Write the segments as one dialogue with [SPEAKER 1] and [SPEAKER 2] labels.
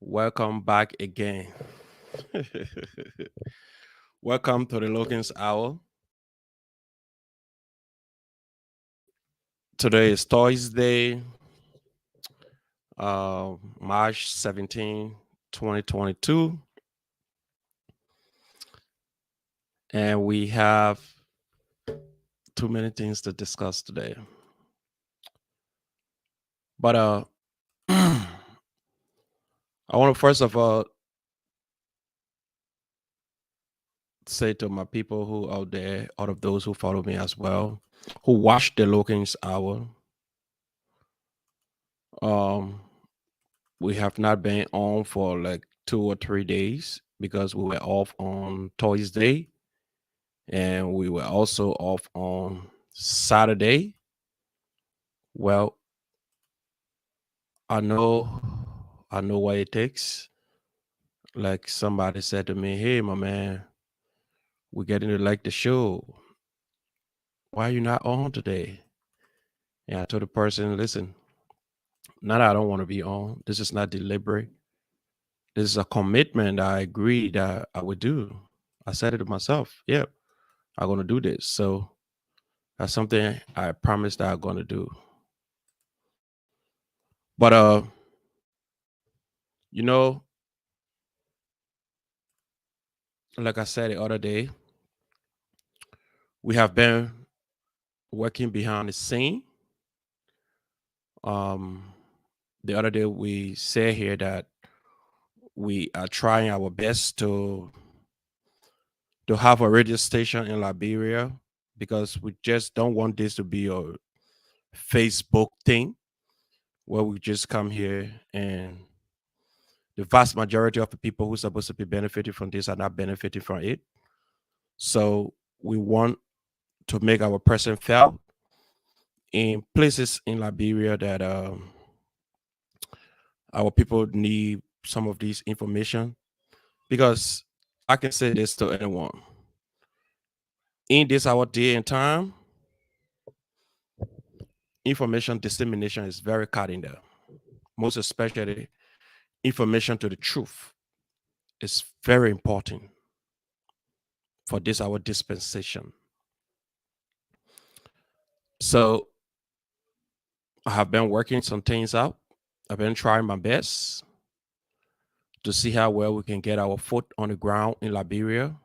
[SPEAKER 1] Welcome back again. Welcome to the Logan's Hour. Today is Thursday, March 17, 2022. And we have too many things to discuss today. But I want to first of all say to my people who out there, out of those who follow me as well, who watch the Logan's Hour, um, we have not been on for like 2 or 3 days because we were off on Thursday and we were also off on Saturday. Well, I know what it takes. Like somebody said to me, "Hey, my man, we're getting to like the show. Why are you not on today?" And I told the person, "Listen, not that I don't want to be on. This is not deliberate. This is a commitment I agreed that I would do. I said it to myself. Yeah, I'm gonna do this. So that's something I promised that I'm gonna do. But you know, like I said the other day, we have been working behind the scene. Um, the other day we said here that we are trying our best to have a radio station in Liberia because we just don't want this to be a Facebook thing where we just come here and the vast majority of the people who are supposed to be benefiting from this are not benefiting from it. So we want to make our presence felt in places in Liberia that our people need some of this information. Because I can say this to anyone: in this our day and time, information dissemination is very cardinal. Most especially, information to the truth is very important for this our dispensation. So I have been working some things out. I've been trying my best to see how well we can get our foot on the ground in Liberia.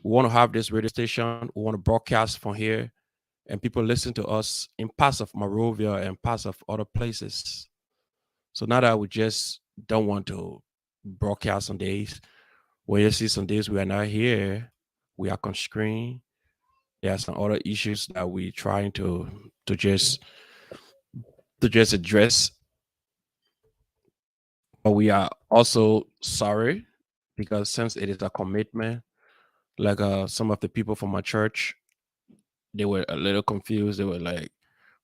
[SPEAKER 1] We want to have this radio station. We want to broadcast from here, and people listen to us in parts of Monrovia and parts of other places. So now that we just don't want to broadcast on days when you see some days we are not here, we are constrained. There are some other issues that we trying to just to just address. But we are also sorry because since it is a commitment, like some of the people from my church, they were a little confused. They were like,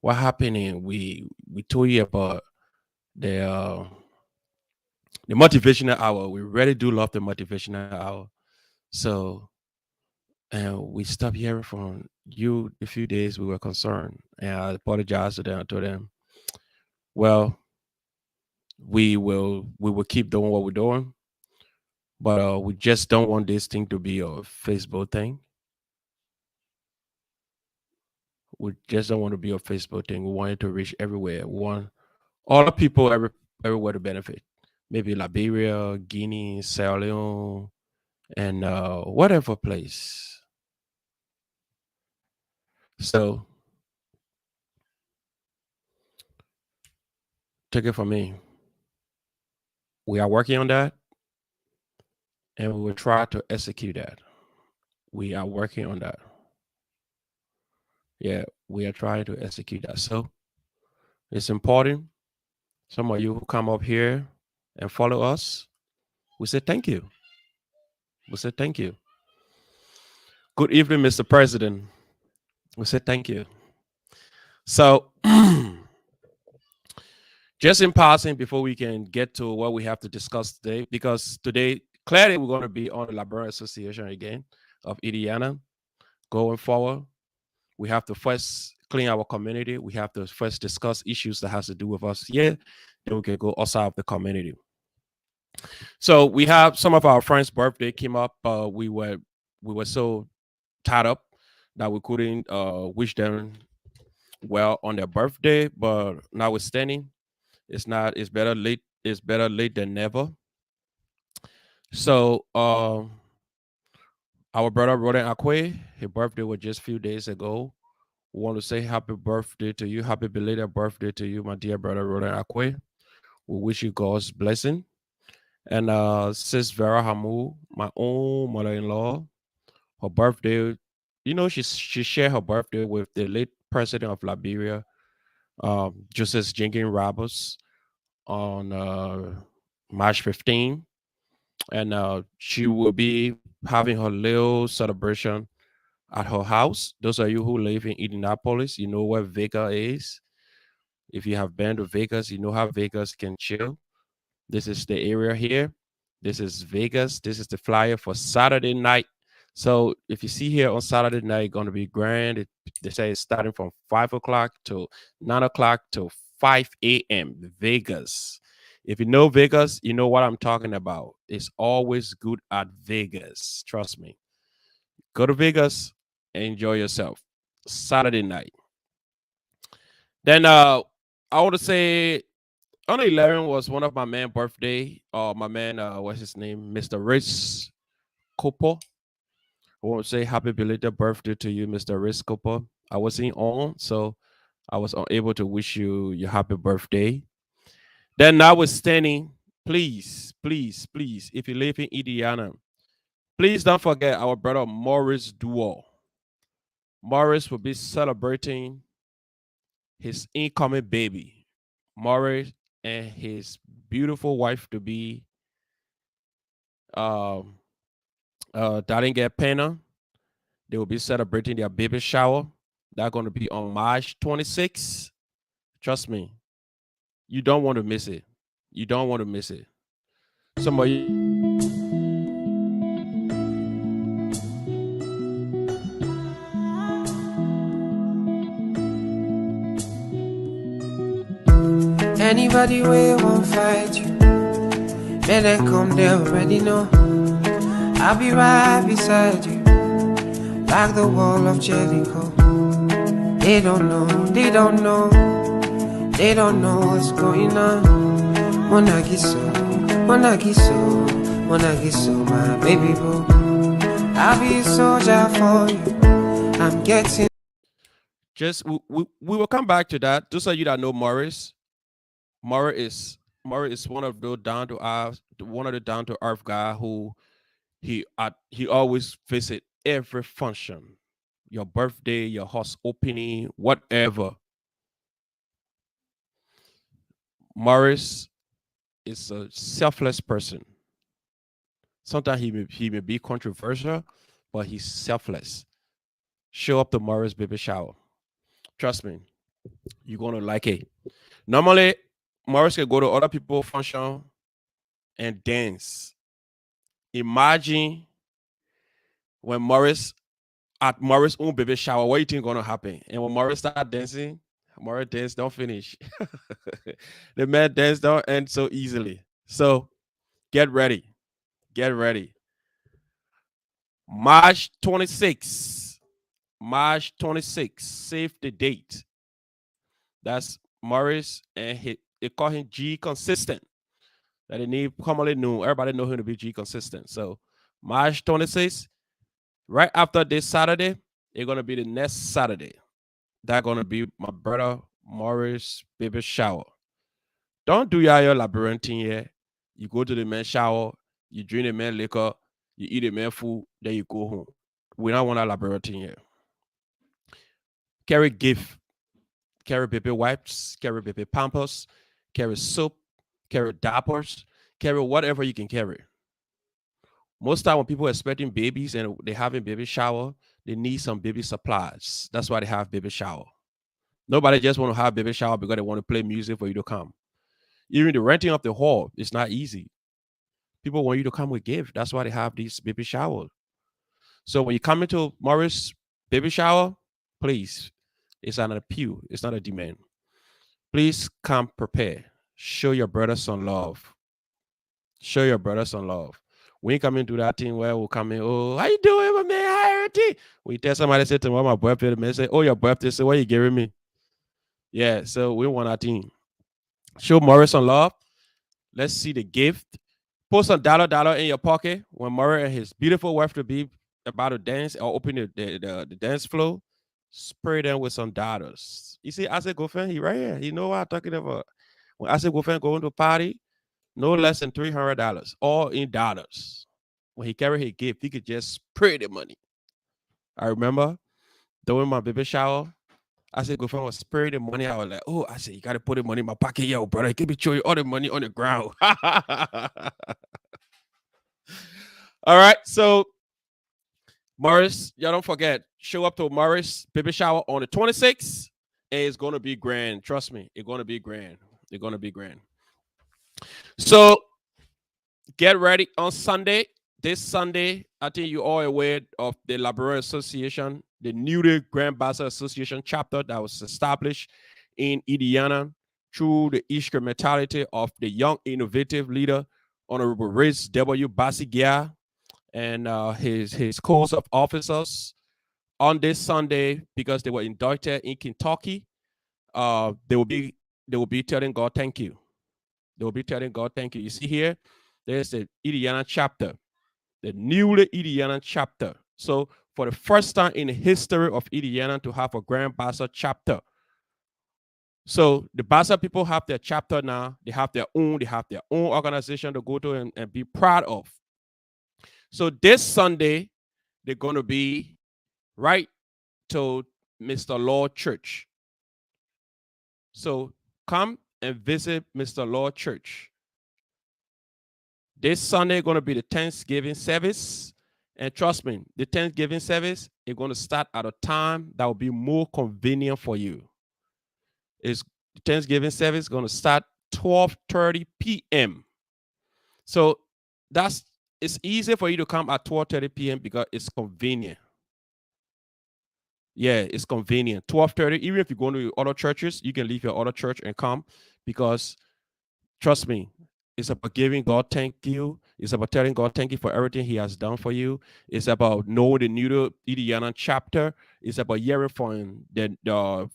[SPEAKER 1] "What happened?" And we told you about the uh, the motivational hour. We really do love the motivational hour. So and we stopped hearing from you a few days. We were concerned, and I apologized to them. I told them, "Well, we will keep doing what we're doing, but we just don't want this thing to be a Facebook thing. We just don't want to be a Facebook thing. We want it to reach everywhere. We want all the people everywhere to benefit. Maybe Liberia, Guinea, Sierra Leone, and whatever place. So take it from me. We are working on that, and we will try to execute that. We are working on that. Yeah, we are trying to execute that. So it's important. Some of you who come up here and follow us, we say thank you. We say thank you. Good evening, Mr. President. We say thank you. So, just in passing, before we can get to what we have to discuss today, because today, clearly, we're going to be on the Liberian Association again of Indiana going forward. We have to first clean our community, we have to first discuss issues that has to do with us here. Then we can go outside of the community. So we have some of our friends' birthday came up. We were so tied up that we couldn't wish them well on their birthday. But notwithstanding, it's not. It's better late. It's better late than never. So our brother Rodan Akwe, his birthday was just a few days ago. We want to say happy birthday to you. Happy belated birthday to you, my dear brother Rodan Akwe. We wish you God's blessing. And Sis Vera Hamu, my own mother-in-law, her birthday, she shared her birthday with the late president of Liberia, Joseph Jenkins Roberts, on March 15th. And she will be having her little celebration at her house. Those of you who live in Indianapolis, you know where Vega is. If you have been to Vegas, you know how Vegas can chill. This is the area here. This is Vegas. This is the flyer for Saturday night. So if you see here on Saturday night, going to be grand. They say it's starting from 5 o'clock to 9 o'clock to 5 a.m. Vegas. If you know Vegas, you know what I'm talking about. It's always good at Vegas. Trust me. Go to Vegas and enjoy yourself. Saturday night. Then I want to say on 11 was one of my man birthday. My man, what's his name? Mr. Rich Cooper. I want to say happy belated birthday to you, Mr. Rich Cooper. I wasn't on, so I was unable to wish you your happy birthday. Then notwithstanding, please, please, please, if you live in Indiana, please don't forget our brother Morris Duo. Morris will be celebrating his incoming baby. Morris and his beautiful wife to be Daringa Pena. They will be celebrating their baby shower. That's going to be on March 26th. Trust me, you don't want to miss it. You don't want to miss it. Some of you.
[SPEAKER 2] Anybody way won't fight you, let them come, they already know. I'll be right beside you, like the wall of Jericho. They don't know, they don't know, they don't know what's going on. Monagiso, Monagiso, Monagiso, my baby boo. I'll be a soldier for you. I'm getting.
[SPEAKER 1] Just we will come back to that. Just so you that know Morris. Morris is one of the down to earth guy who he always visit every function, your birthday, your house opening, whatever. Morris is a selfless person. Sometimes he may be controversial, but he's selfless. Show up to Morris baby shower. Trust me, you're gonna like it. Normally, Morris can go to other people's function and dance. Imagine when Morris own baby shower, what you think gonna happen? And when Morris start dancing, Morris dance don't finish. The man dance don't end so easily. So get ready. Get ready. March 26th. March 26th. Save the date. That's Morris and they call him G Consistent. That they need commonly known. Everybody know him to be G Consistent. So March 26th, right after this Saturday, it's gonna be the next Saturday. That's gonna be my brother Morris baby shower. Don't do your labyrinthine here. You go to the man shower, you drink the man liquor, you eat the man food, then you go home. We don't want a labyrinthine here. Carry gift, carry baby wipes, carry baby pampers, carry soap, carry diapers, carry whatever you can carry. Most time when people are expecting babies and they having baby shower, they need some baby supplies. That's why they have baby shower. Nobody just want to have baby shower because they want to play music for you to come. Even the renting of the hall is not easy. People want you to come with gift. That's why they have these baby showers. So when you come into Morris baby shower, please It's not a pew. It's not a demand. Please come prepared. Show your brother some love. Show your brother some love. When you come into that thing where we'll come in, oh, how you doing, my man? How everything? When you tell somebody, say to my birthday, the man say, oh, your birthday, so what you giving me? Yeah, so we want our team. Show Morris some love. Let's see the gift. Put some dollar in your pocket when Murray and his beautiful wife to be about to dance or open the dance floor. Spray them with some dollars. You see, Asa Gofen, he right here. He know what I'm talking about. When Asa Gofen going to a party, no less than $300, all in dollars. When he carry his gift, he could just spray the money. I remember doing my baby shower. I said, girlfriend was spraying the money. I was like, oh, I said, you got to put the money in my pocket. Yo, brother, give me show you all the money on the ground. All right. So, Morris, y'all don't forget, show up to Morris baby shower on the 26th. And it's going to be grand. Trust me, it's going to be grand. It's going to be grand. So, get ready on Sunday. This Sunday, I think you're all aware of the Librarian Association, the newly Grand Bassa Association chapter that was established in Indiana through the instrumentality of the young innovative leader, Honorable Rich W. Bassigia, and his course of officers. On this Sunday, because they were inducted in Kentucky, they will be telling God thank you. They will be telling God thank you. You see here, there's the Indiana chapter, the newly Indiana chapter. So for the first time in the history of Indiana to have a Grand Bassa chapter. So the Bassa people have their chapter now. They have their own organization to go to and be proud of. So this Sunday, they're going to be right to Mr. Lord Church. So come and visit Mr. Lord Church. This Sunday going to be the Thanksgiving service. And trust me, the Thanksgiving service is going to start at a time that will be more convenient for you. The Thanksgiving service is going to start 12:30 p.m. So it's easy for you to come at 12:30 p.m. because it's convenient. Yeah, it's convenient. 12:30, even if you're going to other churches, you can leave your other church and come, because trust me, it's about giving God thank you. It's about telling God thank you for everything he has done for you. It's about knowing the new Indiana chapter. It's about hearing from the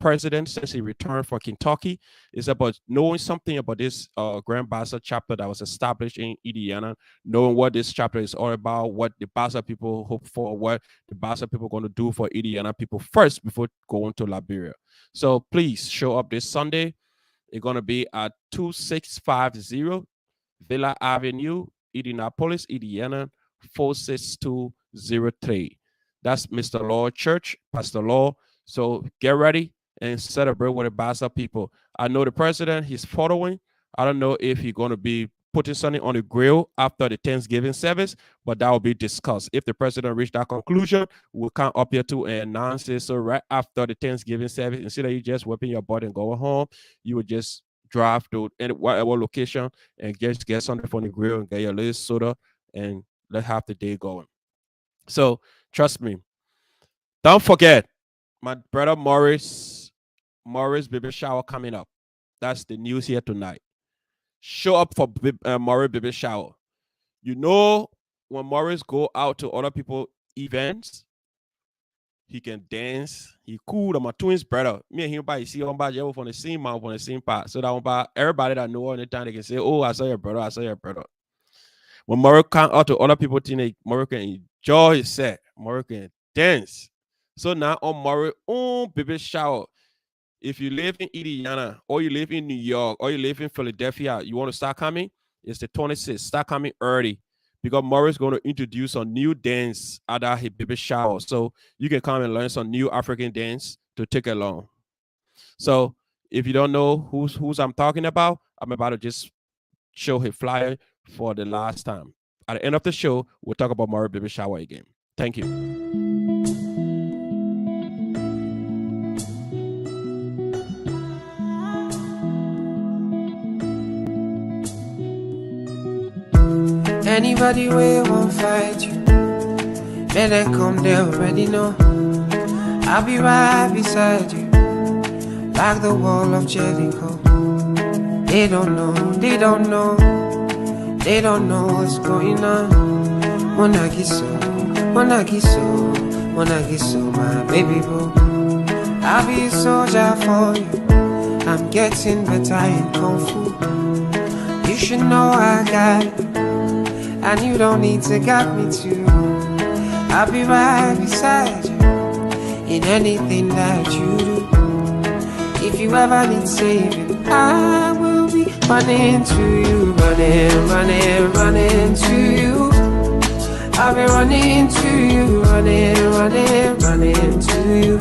[SPEAKER 1] president since he returned from Kentucky. It's about knowing something about this Grand Bassa chapter that was established in Indiana, knowing what this chapter is all about, what the Bassa people hope for, what the Bassa people are going to do for Indiana people first before going to Liberia. So please show up this Sunday. It's going to be at 2650 Villa Avenue, Indianapolis, Indiana, 46203. That's Mr. Lord Church, Pastor Law. So get ready and celebrate with the Bassa people. I know the president, he's following. I don't know if he's going to be putting something on the grill after the Thanksgiving service, but that will be discussed. If the president reached that conclusion, we'll come up here to announce it. So right after the Thanksgiving service, instead of you just whipping your butt and going home, you would just drive to whatever location and just get something from the grill and get your little soda and let's have the day going. So trust me. Don't forget, my brother Morris baby shower coming up. That's the news here tonight. Show up for Morris baby shower. You know, when Morris go out to other people events, he can dance. He cool. I'm a twins brother. Me and him by see on by from the same mouth on the same part. So that everybody that know anytime they can say, "Oh, I saw your brother. I saw your brother." When Morris come out to other people, Morris can enjoy his set. Morris can dance. So now on Morris own baby shower. If you live in Indiana, or you live in New York, or you live in Philadelphia, you want to start coming, it's the 26th. Start coming early, because Morris is going to introduce a new dance at his baby shower. So you can come and learn some new African dance to take along. So if you don't know who's I'm talking about, I'm about to just show his flyer for the last time. At the end of the show, we'll talk about Morris baby shower again. Thank you.
[SPEAKER 2] Anybody we won't fight you, let them come, they already know. I'll be right beside you, like the wall of Jericho. They don't know, they don't know, they don't know what's going on. Monagiso, Monagiso, Monagiso, my baby boo. I'll be a soldier for you. I'm getting better in Kung Fu. You should know I got you, and you don't need to guide me too. I'll be right beside you in anything that you do. If you ever need saving, I will be running to you, running, running, running to you. I'll be running to you, running, running, running to you.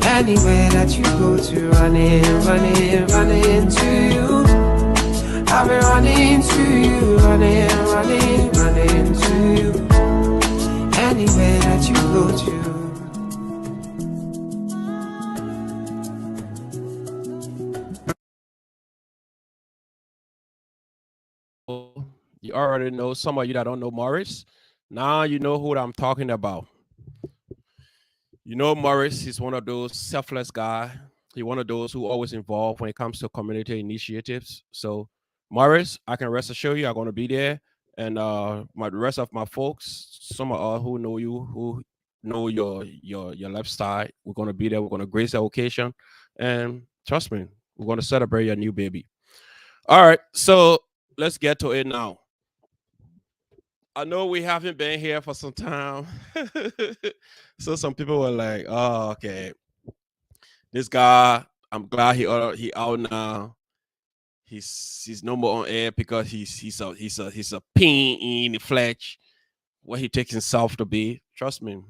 [SPEAKER 2] Anywhere that you go to, running, running, running to you. I'll be running to you, running, running, running to you. Anywhere that you go to.
[SPEAKER 1] You already know. Some of you that don't know Morris, now you know who I'm talking about. You know Morris, he's one of those selfless guy. He's one of those who always involved when it comes to community initiatives. So Morris, I can rest assure you I'm gonna be there. And my the rest of my folks, some of us who know you, who know your lifestyle, we're gonna be there. We're gonna grace the occasion. And trust me, we're gonna celebrate your new baby. All right, so let's get to it now. I know we haven't been here for some time. So some people were like, oh, okay. This guy, I'm glad he out now. He's no more on air because he's a pain in the flesh. What he takes himself to be. Trust me.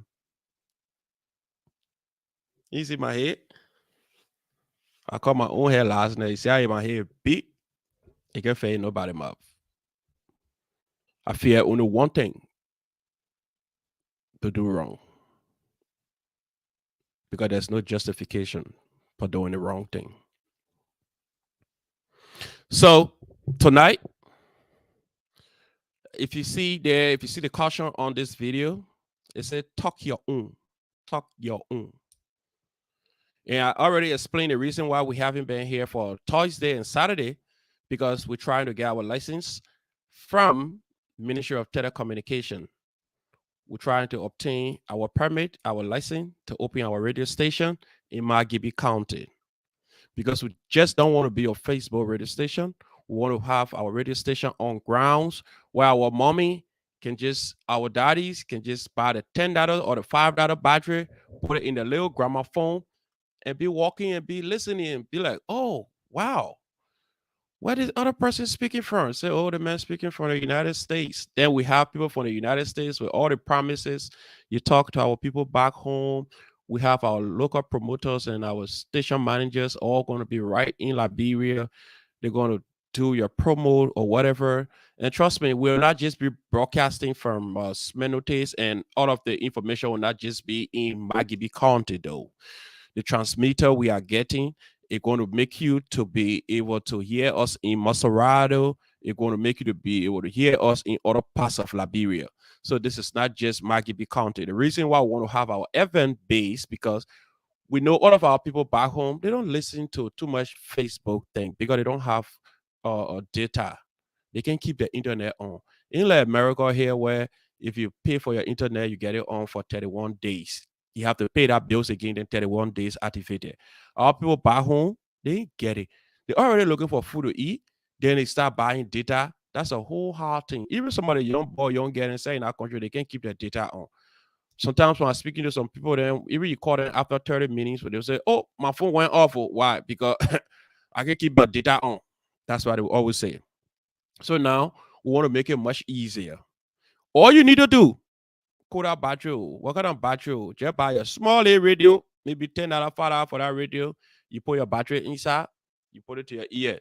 [SPEAKER 1] You see my head? I cut my own hair last night. You see how my hair big? It can fade nobody mouth. I fear only one thing to do wrong. Because there's no justification for doing the wrong thing. So tonight, if you see the caution on this video, it said talk your own. Talk your own. And I already explained the reason why we haven't been here for Thursday and Saturday, because we're trying to get our license from Ministry of Telecommunication. We're trying to obtain our permit, our license to open our radio station in Margibi County. Because we just don't want to be a Facebook radio station. We want to have our radio station on grounds where our mommy can just, our daddies can just buy the $10 or the $5 battery, put it in the little gramophone, and be walking and be listening and be like, oh, wow. Where is other person speaking from? Say, oh, the man speaking from the United States. Then we have people from the United States with all the promises. You talk to our people back home. We have our local promoters and our station managers all going to be right in Liberia. They're going to do your promo or whatever. And trust me, we'll not just be broadcasting from Smenotes, and all of the information will not just be in Margibi County, though. The transmitter we are getting, it's going to make you to be able to hear us in Maserado. It's going to make you to be able to hear us in other parts of Liberia. So this is not just Margibi County. The reason why we want to have our event base, because we know all of our people back home, they don't listen to too much Facebook thing because they don't have data. They can keep the internet on. In like America here, where if you pay for your internet, you get it on for 31 days. You have to pay that bills again, then 31 days activated. Our people back home, they ain't get it. They're already looking for food to eat. Then they start buying data. That's a whole hard thing. Even somebody young boy, young girl and say in our country, they can't keep their data on. Sometimes when I'm speaking to some people, then even you call them after 30 minutes, but they'll say, oh, my phone went off. Why? Because I can keep my data on. That's what they will always say. So now we want to make it much easier. All you need to do, call that battery. What kind of battery? Just buy a small radio, maybe $10, $5 for that radio. You put your battery inside, you put it to your ear.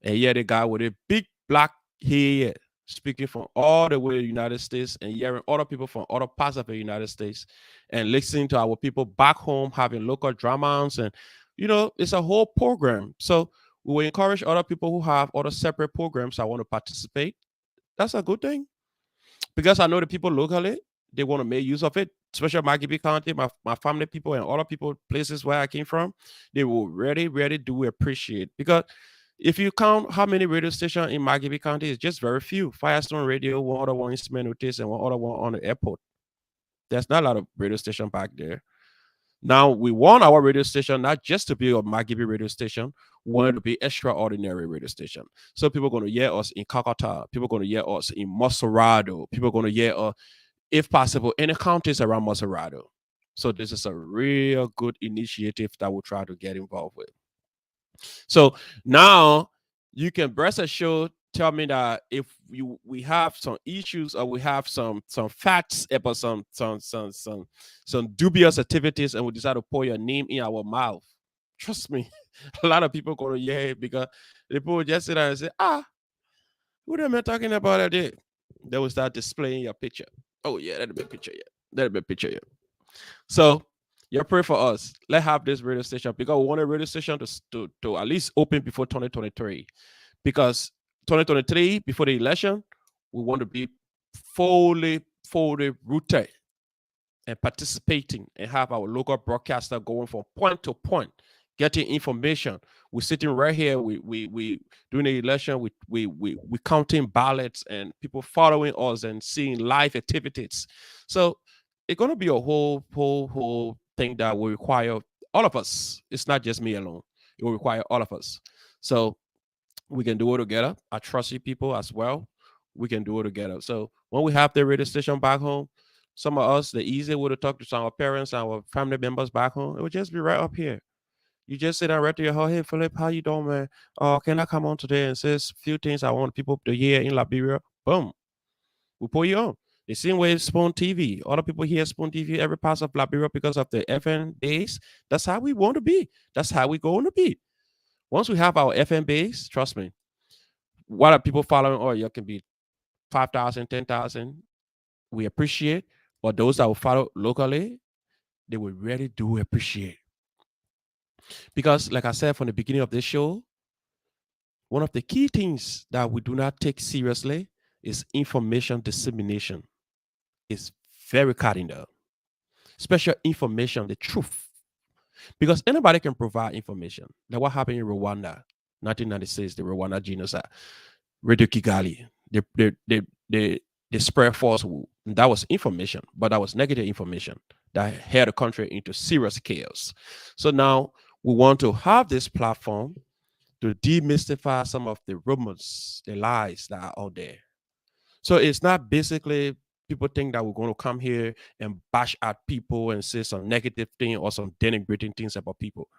[SPEAKER 1] And hear the guy with a big black hair speaking from all the way to the United States and hearing other people from other parts of the United States and listening to our people back home having local dramas. And, you know, it's a whole program. So we will encourage other people who have other separate programs that want to participate. That's a good thing. Because I know the people locally, they want to make use of it. especially Maggie County, my family people and other people, places where I came from, they will really, really do appreciate. Because if you count how many radio stations in Maggie County, it's just very few. Firestone Radio, one other one in Smenotis, and one other one on the airport. There's not a lot of radio station back there. Now we want our radio station not just to be a Magibi radio station, we want it to be extraordinary radio station. So people are going to hear us in Calcutta, people are going to hear us in Macerado, people are going to hear us, if possible, in the counties around Macerado. So this is a real good initiative that we'll try to get involved with. So now you can rest assured tell me that if we have some issues or we have some facts about some dubious activities and we decide to pour your name in our mouth, trust me, a lot of people gonna hear it because people will just sit there and say, who am I talking about today? They will start displaying your picture. Oh yeah, that'll be a picture, yeah. That'll be a picture, yeah. So you pray for us. Let's have this radio station because we want a radio station to at least open before 2023. Because 2023, before the election, we want to be fully rooted and participating and have our local broadcaster going from point to point, getting information. We're sitting right here. We doing the election. We counting ballots and people following us and seeing live activities. So it's gonna be a whole thing that will require all of us. It's not just me alone. It will require all of us. So we can do it together. I trust you people as well. We can do it together. So when we have the radio station back home, some of us, the easier way to talk to our parents, our family members back home, it would just be right up here. You just sit down right to your home. Hey, Philip, how you doing, man? Can I come on today and say a few things I want people to hear in Liberia? Boom. We put you on. The same way Spoon TV. Other people hear Spoon TV every part of Liberia because of the FM base. That's how we want to be. That's how we're going to be. Once we have our FM base, trust me, what are people following? Oh, you can be 5,000, 10,000. We appreciate. But those that will follow locally, they will really do appreciate. Because, like I said from the beginning of this show, one of the key things that we do not take seriously is information dissemination. It's very cardinal. Special information, the truth. Because anybody can provide information. Like what happened in Rwanda, 1996, the Rwanda genocide, Radio Kigali, they spread false. That was information, but that was negative information that had the country into serious chaos. So now we want to have this platform to demystify some of the rumors, the lies that are out there. So it's not basically people think that we're going to come here and bash at people and say some negative thing or some denigrating things about people.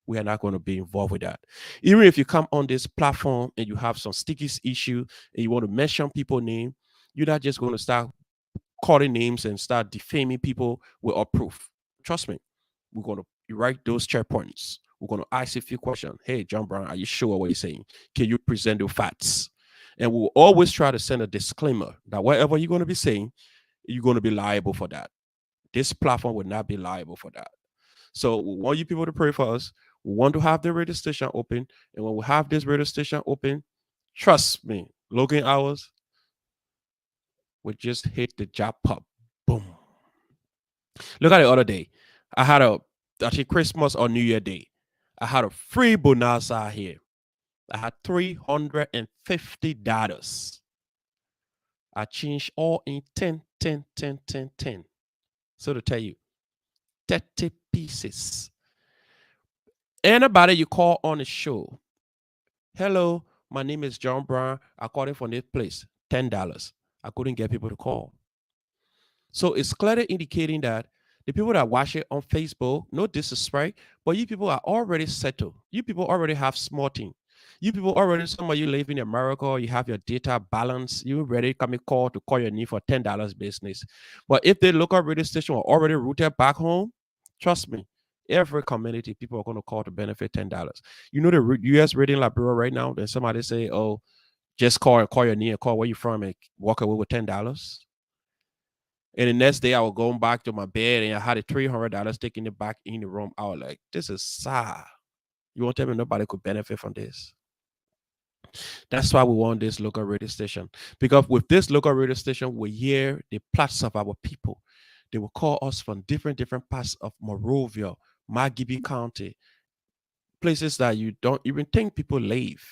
[SPEAKER 1] We are not going to be involved with that. Even if you come on this platform and you have some sticky issue and you want to mention people's name, you're not just going to start calling names and start defaming people without proof. Trust me, we're going to write those checkpoints. We're going to ask you a few questions. Hey, John Brown, are you sure what you're saying? Can you present the facts? And we'll always try to send a disclaimer that whatever you're going to be saying, you're going to be liable for that. This platform will not be liable for that. So we want you people to pray for us. We want to have the radio station open. And when we have this radio station open, trust me, login hours we just hit the jackpot. Boom. Look at the other day. I had actually Christmas or New Year Day. I had a free bonanza here. I had $350. I changed all in 10, 10, 10, 10, 10. So to tell you, 30 pieces. Anybody you call on the show, hello, my name is John Brown. I called in from this place, $10. I couldn't get people to call. So it's clearly indicating that the people that watch it on Facebook, no disrespect, but you people are already settled. You people already have small thing. You people already, some of you live in America, you have your data balance, you ready coming call to call your need for $10 business. But if the local radio station are already rooted back home, trust me, every community, people are going to call to benefit $10. You know the US rating Liberia right now, then somebody say, oh, just call your name, call where you from and walk away with $10. And the next day I was going back to my bed and I had a $300 taking it back in the room. I was like, this is sad. You won't tell me nobody could benefit from this. That's why we want this local radio station. Because with this local radio station, we hear the plots of our people. They will call us from different parts of Monrovia, Margibi County, places that you don't even think people live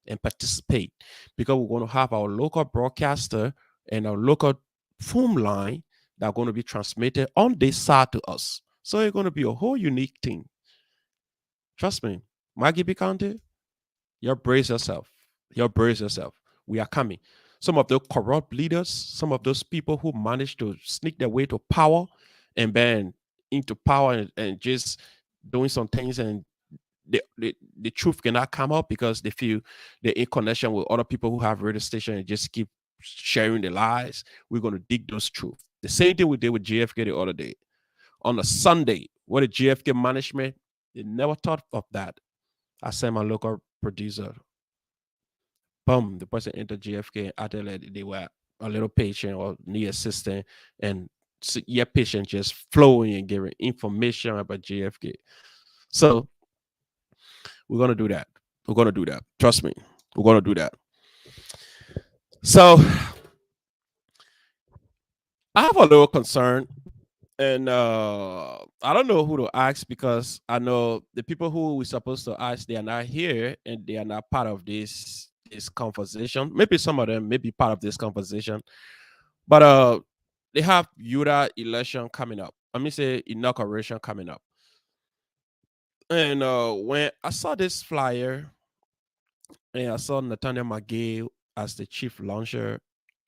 [SPEAKER 1] and participate, because we're going to have our local broadcaster and our local phone line that are going to be transmitted on this side to us. So it's going to be a whole unique thing. Trust me, Margibi County, you brace yourself. You brace yourself. We are coming. Some of the corrupt leaders, some of those people who managed to sneak their way to power and then into power and just doing some things, and the truth cannot come out because they feel they're in connection with other people who have radio station and just keep sharing the lies. We're going to dig those truth. The same thing we did with JFK the other day. On a Sunday, what the JFK management, they never thought of that. I sent my local producer. Boom, the person entered JFK. I tell that they were a little patient or need assistance, and your patient just flowing and giving information about JFK. So we're gonna do that. We're gonna do that. Trust me, we're gonna do that. So I have a little concern, and I don't know who to ask, because I know the people who we're supposed to ask, they are not here and they are not part of this conversation. Maybe some of them may be part of this conversation, but they have UDA election coming up. I mean, say inauguration coming up. And when I saw this flyer and I saw Nathaniel McGay as the chief launcher,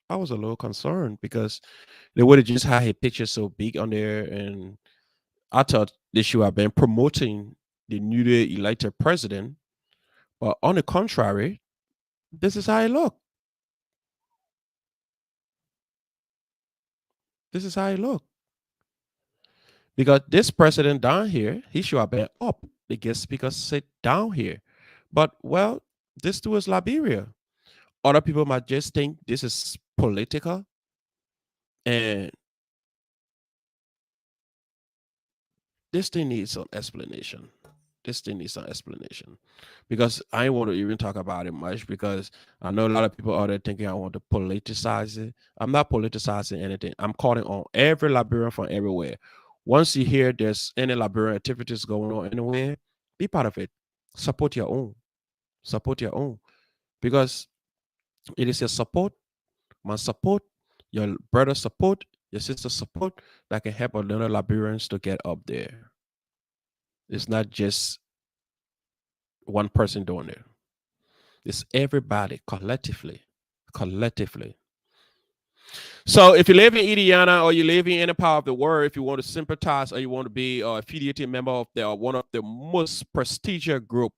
[SPEAKER 1] I was a little concerned because they would have just had a picture so big on there, and I thought they should have been promoting the newly elected president. But on the contrary, this is how it look. This is how it look. Because this president down here, he should have been up. The guest speaker sit down here. But, well, this too is Liberia. Other people might just think this is political, and this thing needs some explanation. This thing needs some explanation, because I want to even talk about it much, because I know a lot of people out there thinking I want to politicize it. I'm not politicizing anything. I'm calling on every Liberian from everywhere. Once you hear there's any Liberian activities going on anywhere, be part of it. Support your own. Support your own, because it is your support, my support, your brother support, your sister support that can help other Liberians to get up there. It's not just one person doing it. It's everybody collectively. Collectively. So if you live in Indiana, or you live in any part of the world, if you want to sympathize or you want to be an affiliated member of one of the most prestigious group,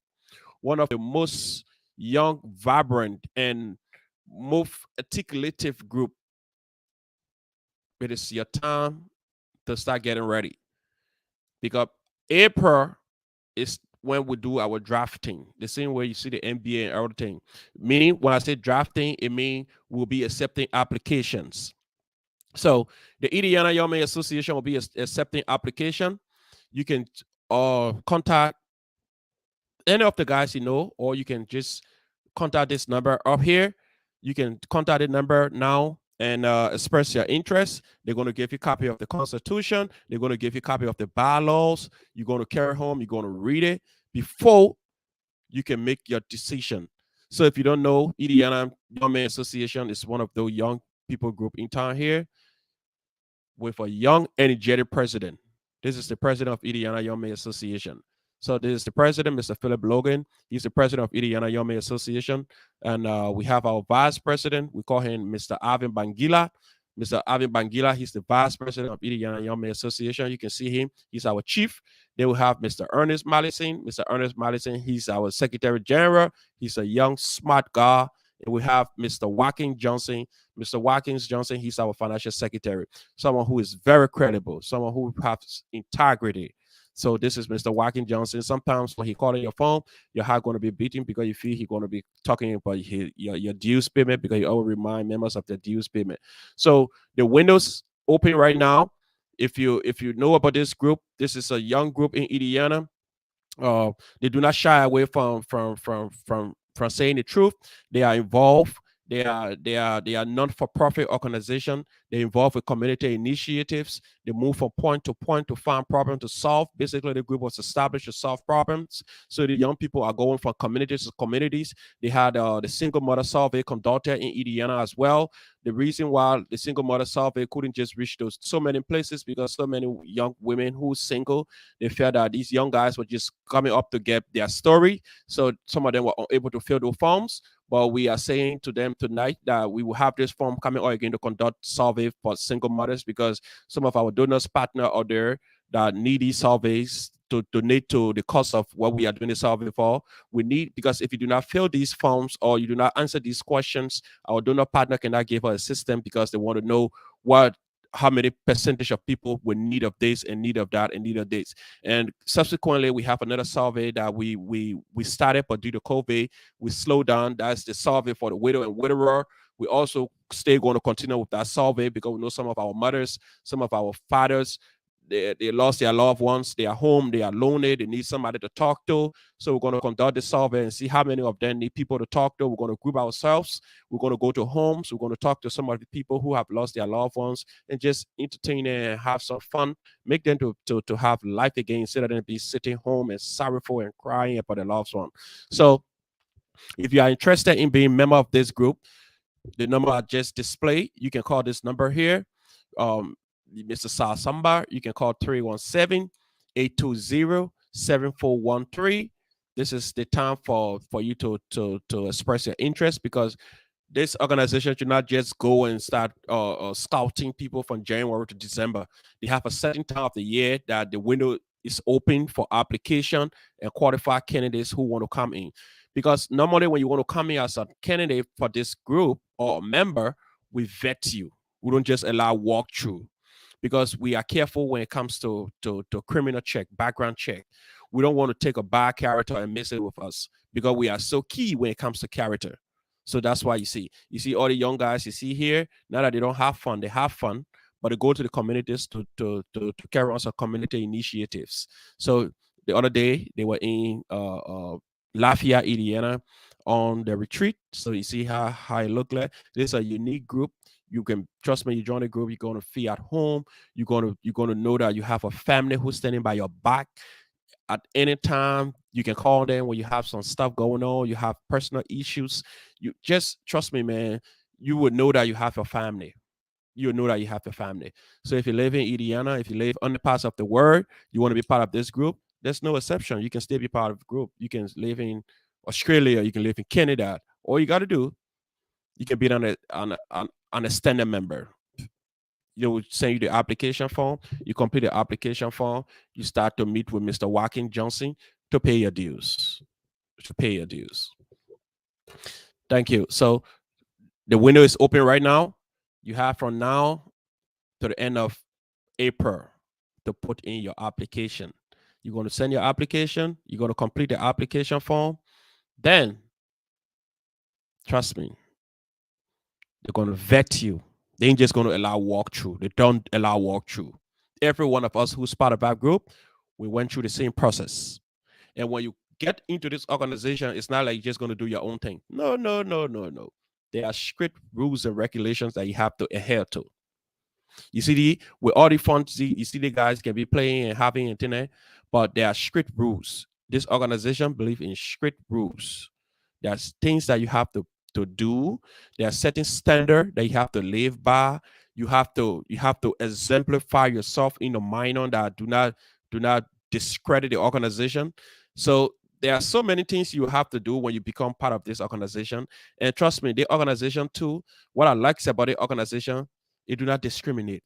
[SPEAKER 1] one of the most young, vibrant, and most articulative group, it is your time to start getting ready. Because April is when we do our drafting, the same way you see the NBA and everything. Meaning, when I say drafting, it means we'll be accepting applications. So the Indiana Young Men Association will be accepting application. You can contact any of the guys you know, or you can just contact this number up here. You can contact the number now and express your interest. They're going to give you a copy of the Constitution. They're going to give you a copy of the bylaws. You're going to carry home. You're going to read it before you can make your decision. So if you don't know, Indiana Young Men Association is one of the young people group in town here with a young, energetic president. This is the president of Indiana Young Men Association. So this is the president, Mr. Philip Logan. He's the president of Indiana Young Men Association. And we have our vice president. We call him Mr. Alvin Bangila. Mr. Alvin Bangila, he's the vice president of Indiana Young Men Association. You can see him. He's our chief. Then we have Mr. Ernest Mallison. Mr. Ernest Mallison, he's our secretary general. He's a young, smart guy. And we have Mr. Watkins Johnson. Mr. Watkins Johnson, he's our financial secretary. Someone who is very credible, someone who has integrity. So this is Mr. Watkins Johnson. Sometimes when he calls on your phone, your heart going to be beating because you feel he's going to be talking about your dues payment, because you always remind members of their dues payment. So the windows open right now. If you know about this group, this is a young group in Indiana. They do not shy away from saying the truth. They are involved. They are non-for-profit organization. They involve with community initiatives. They move from point to point to find problem to solve. Basically, the group was established to solve problems. So the young people are going from communities to communities. They had the single mother survey conducted in Indiana as well. The reason why the single mother survey couldn't just reach those so many places because so many young women who single, they felt that these young guys were just coming up to get their story. So some of them were unable to fill those forms. But we are saying to them tonight that we will have this form coming out again to conduct survey for single mothers because some of our donors partner out there that need these surveys to donate to the cost of what we are doing the survey for. We need, because if you do not fill these forms or you do not answer these questions, our donor partner cannot give us a system because they want to know how many percentage of people will need of this and need of that and need of this. And subsequently, we have another survey that we started, but due to COVID, we slowed down. That's the survey for the widow and widower. We also stay going to continue with that survey because we know some of our mothers, some of our fathers, they lost their loved ones. They are home. They are lonely. They need somebody to talk to. So we're going to conduct the survey and see how many of them need people to talk to. We're going to group ourselves. We're going to go to homes. We're going to talk to some of the people who have lost their loved ones and just entertain them and have some fun. Make them to have life again instead of them be sitting home and sorrowful and crying about their loved one. So if you are interested in being a member of this group, the number I just displayed, you can call this number here. Mr. Sal Samba, you can call 317-820-7413. This is the time for you to express your interest because this organization should not just go and start scouting people from January to December. They have a certain time of the year that the window is open for application and qualified candidates who want to come in. Because normally when you want to come in as a candidate for this group or a member, we vet you. We don't just allow walkthrough because we are careful when it comes to criminal check, background check. We don't want to take a bad character and mix it with us because we are so key when it comes to character. So that's why you see all the young guys you see here, now that they don't have fun, they have fun, but they go to the communities to carry on some community initiatives. So the other day they were in Lafayette, Indiana on the retreat. So you see how it looked like. This is a unique group. You can trust me, you join the group, you're going to feel at home. You're going to know that you have a family who's standing by your back at any time. You can call them when you have some stuff going on, you have personal issues. You just trust me, man. You would know that you have your family. You know that you have your family. So if you live in Indiana, if you live on the parts of the world, you want to be part of this group, there's no exception. You can still be part of the group. You can live in Australia, you can live in Canada. All you got to do, you can be on a standard member. You know, send you the application form. You complete the application form. You start to meet with Mr. Joaquin Johnson to pay your dues. To pay your dues. Thank you. So the window is open right now. You have from now to the end of April to put in your application. You're going to send your application. You're going to complete the application form. Then, trust me, they're going to vet you. They ain't just going to allow walkthrough. They don't allow walkthrough. Every one of us who's part of our group, we went through the same process. And when you get into this organization, it's not like you're just going to do your own thing. No. There are strict rules and regulations that you have to adhere to. You see, with all the funds, you see the guys can be playing and having internet, but there are strict rules. This organization believes in strict rules. There's things that you have to do. There are certain standards that you have to live by. You have to exemplify yourself in a manner that do not discredit the organization. So there are so many things you have to do when you become part of this organization. And trust me, the organization too, what I like about the organization, it do not discriminate.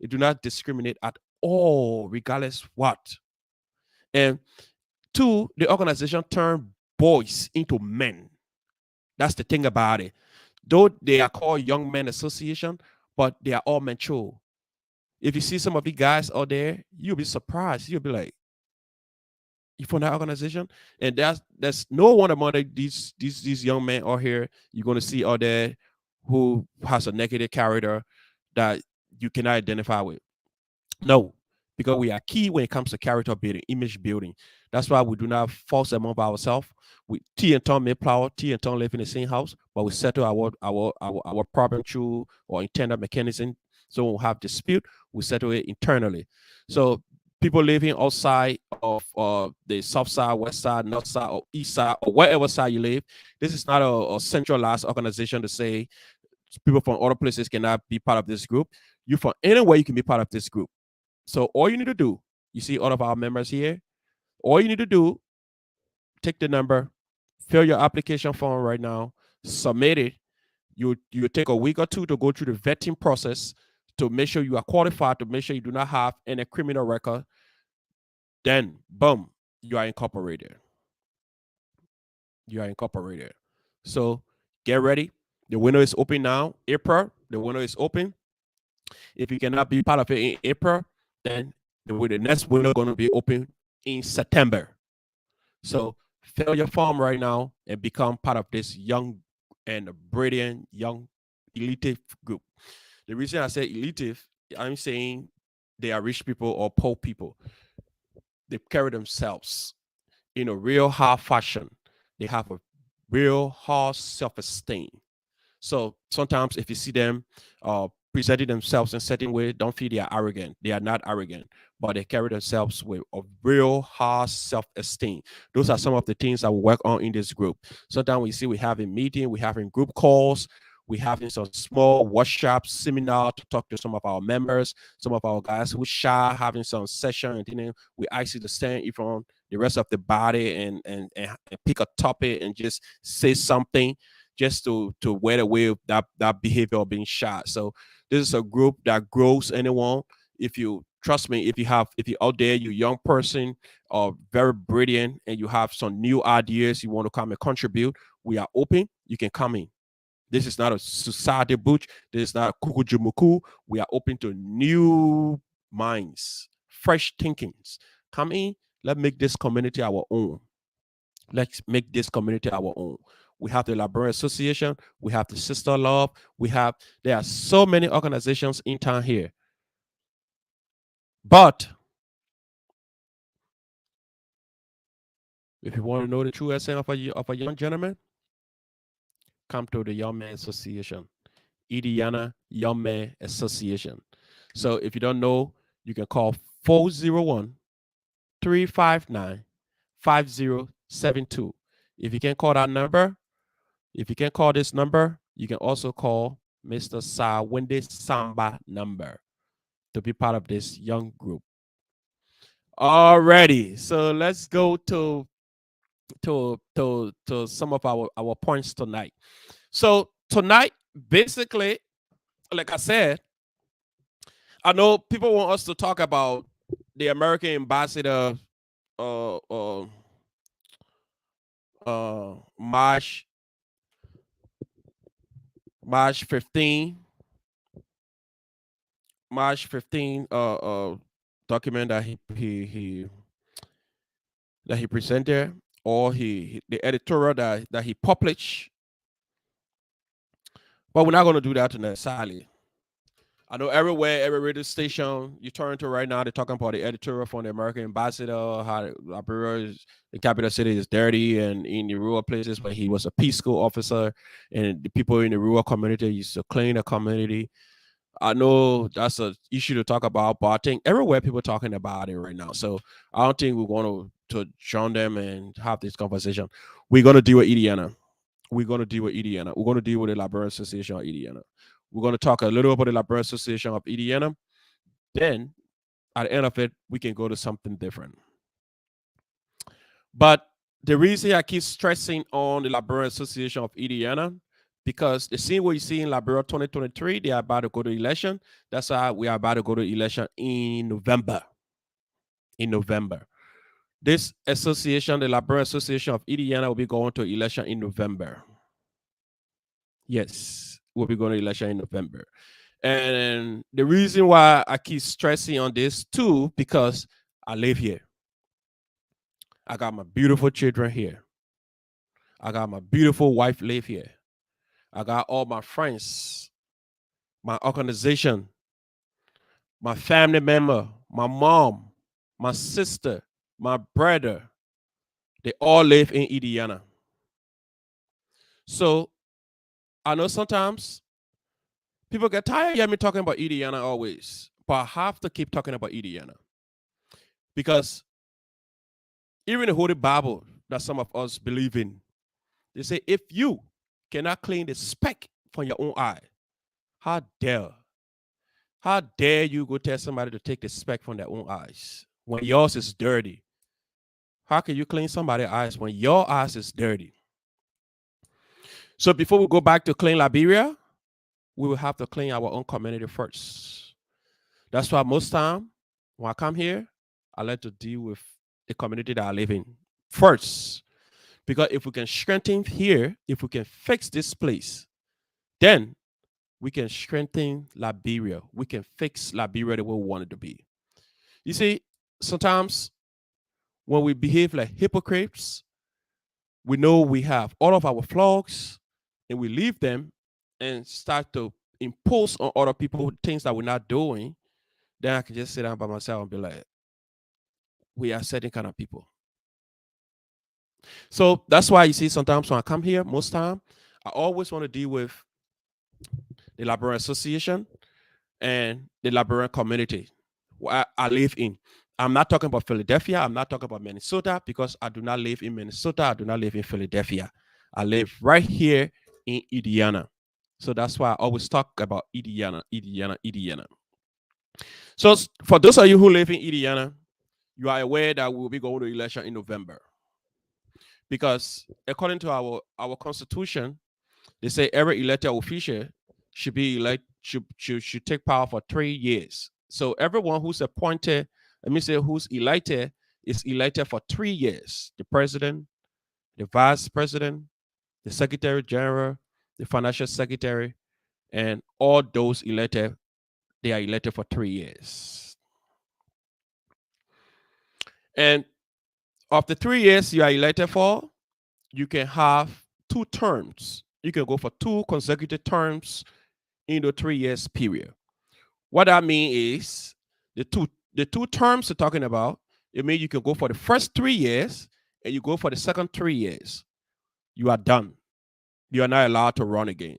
[SPEAKER 1] It do not discriminate at all, regardless what. And two, the organization turned boys into men. That's the thing about it. Though they are called Young Men Association, but they are all mature. If you see some of the guys out there, you'll be surprised. You'll be like, you from that organization? And there's no one among these young men out here you're going to see out there who has a negative character that you cannot identify with. No, because we are key when it comes to character building, image building. That's why we do not force among ourselves. We T and Tom Mayflower, T and Tom live in the same house, but we settle our problem through or internal mechanism So when we have dispute, we settle it internally. So people living outside of the south side, west side, north side, or east side, or wherever side you live, this is not a centralized organization to say people from other places cannot be part of this group. You from anywhere you can be part of this group. So all you need to do, you see all of our members here. All you need to do, take the number, fill your application form right now, submit it. You take a week or two to go through the vetting process to make sure you are qualified, to make sure you do not have any criminal record. Then, boom, you are incorporated. You are incorporated. So get ready. The window is open now. April, the window is open. If you cannot be part of it in April, then the next window going to be open in September. So fill your form right now and become part of this young and brilliant young elite group. The reason I say elite, I'm saying they are rich people or poor people. They carry themselves in a real high fashion. They have a real high self-esteem. So sometimes if you see them presenting themselves in a certain way, don't feel they are arrogant. They are not arrogant, but they carry themselves with a real high self-esteem. Those are some of the things that we work on in this group. Sometimes we see we have a meeting, we having group calls, we having some small workshops, seminar to talk to some of our members, some of our guys who shy, having some session, and then we ask you to stand in front the rest of the body and pick a topic and just say something just to wear away that behavior of being shot. So this is a group that grows anyone. If you trust me, if you're out there, you're a young person or very brilliant and you have some new ideas, you want to come and contribute, we are open. You can come in. This is not a society butch. This is not a kukujumuku. We are open to new minds, fresh thinkings. Come in. Let's make this community our own. Let's make this community our own. We have the Librarian Association. We have the Sister Love. There are so many organizations in town here. But if you want to know the true essence of a young gentleman, come to the Young Man Association, Indiana Young Man Association. So if you don't know, you can call 401-359-5072. If you can't call that number, if you can't call this number, you can also call Mr. Sawende Samba number to be part of this young group. Alrighty, so let's go to some of our points tonight. So tonight, basically, like I said, I know people want us to talk about the American ambassador March 15 document that he presented, or the editorial that he published. But we're not going to do that tonight, sadly. I know everywhere, every radio station you turn to right now, they're talking about the editorial from the American ambassador, how Liberia is, the capital city is dirty, and in the rural places where he was a Peace Corps officer, and the people in the rural community used to clean the community. I know that's an issue to talk about, but I think everywhere people are talking about it right now. So I don't think we're going to join them and have this conversation. We're going to deal with Indiana. We're going to deal with Indiana. We're going to deal with the Librarian Association of Indiana. We're going to talk a little about the Librarian Association of Indiana. Then, at the end of it, we can go to something different. But the reason I keep stressing on the Librarian Association of Indiana, because the same way you see in Liberia 2023, they are about to go to election. That's why we are about to go to election in November. This association, the Librarian Association of Indiana, will be going to election in November. Yes, we'll be going to election in November. And the reason why I keep stressing on this too, because I live here. I got my beautiful children here. I got my beautiful wife live here. I got all my friends, my organization, my family member, my mom, my sister, my brother. They all live in Indiana. So I know sometimes People get tired of hearing me talking about Indiana always, but I have to keep talking about Indiana because even the Holy Bible that some of us believe in, they say if you cannot clean the speck from your own eye, how dare you go tell somebody to take the speck from their own eyes when yours is dirty? How can you clean somebody's eyes when your eyes is dirty? So before we go back to clean Liberia, we will have to clean our own community first. That's why most time when I come here, I like to deal with the community that I live in first. Because if we can strengthen here, if we can fix this place, then we can strengthen Liberia. We can fix Liberia the way we want it to be. You see, sometimes when we behave like hypocrites, we know we have all of our flaws and we leave them and start to impose on other people things that we're not doing. Then I can just sit down by myself and be like, we are certain kind of people. So that's why you see sometimes when I come here, most time, I always want to deal with the Liberian Association and the Liberian community where I live in. I'm not talking about Philadelphia. I'm not talking about Minnesota because I do not live in Minnesota. I do not live in Philadelphia. I live right here in Indiana. So that's why I always talk about Indiana. So for those of you who live in Indiana, you are aware that we will be going to election in November. Because according to our constitution, they say every elected official should be should take power for 3 years. So everyone who's appointed, who's elected, is elected for 3 years. The president, the vice president, the secretary general, the financial secretary, and all those elected, they are elected for 3 years. And of the 3 years you are elected for, you can have 2 terms. You can go for 2 consecutive terms in the 3 years period. What that means is the two terms we're talking about, it means you can go for the first 3 years and you go for the second 3 years. You are done. You are not allowed to run again.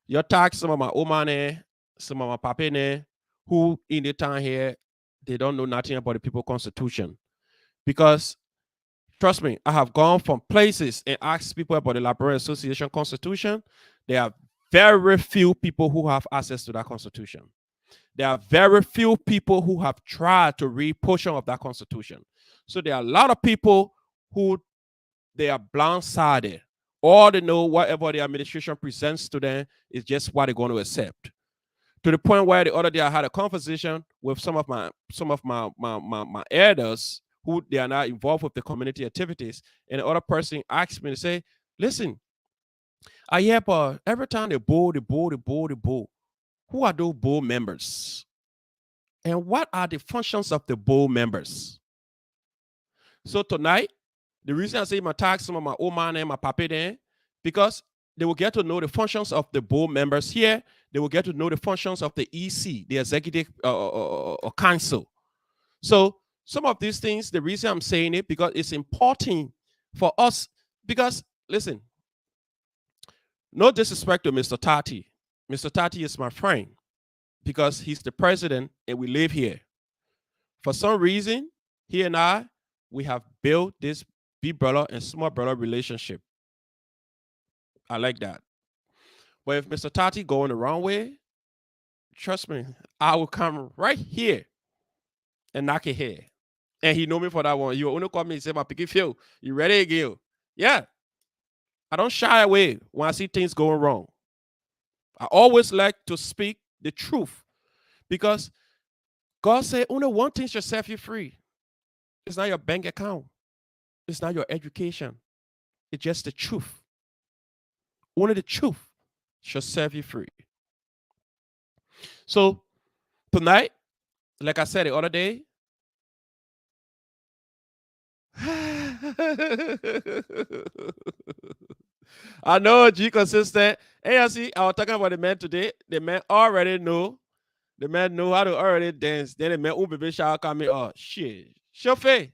[SPEAKER 1] Your tax, some of my omane, some of my papene, who in the town here, they don't know nothing about the People's Constitution. Because trust me, I have gone from places and asked people about the Liberian Association Constitution. There are very few people who have access to that Constitution. There are very few people who have tried to read portion of that Constitution. So there are a lot of people who they are blindsided. All they know, whatever the administration presents to them, is just what they're going to accept. To the point where the other day I had a conversation with some of my elders who they are not involved with the community activities, and the other person asked me to say, "Listen, I hear but every time they bowl, who are those bowl members? And what are the functions of the bowl members?" So tonight, the reason I say my tax some of my old man and my papa then, because they will get to know the functions of the board members here. They will get to know the functions of the EC, the Executive Council. So some of these things, the reason I'm saying it, because it's important for us, because listen, no disrespect to Mr. Tati. Mr. Tati is my friend because he's the president and we live here. For some reason, he and I, we have built this big brother and small brother relationship. I like that. But if Mr. Tati going the wrong way, trust me, I will come right here and knock it here. And he know me for that one. He will only call me and say, "My picky Phil, you ready again?" Yeah. I don't shy away when I see things going wrong. I always like to speak the truth because God said only one thing shall set you free. It's not your bank account. It's not your education. It's just the truth. Only the truth shall set you free. So tonight, like I said the other day, I know G consistent. Hey, I see, I was talking about the man today. The man already know. The man know how to already dance. Then the man who baby shall come in. Oh shit. Chauffeur.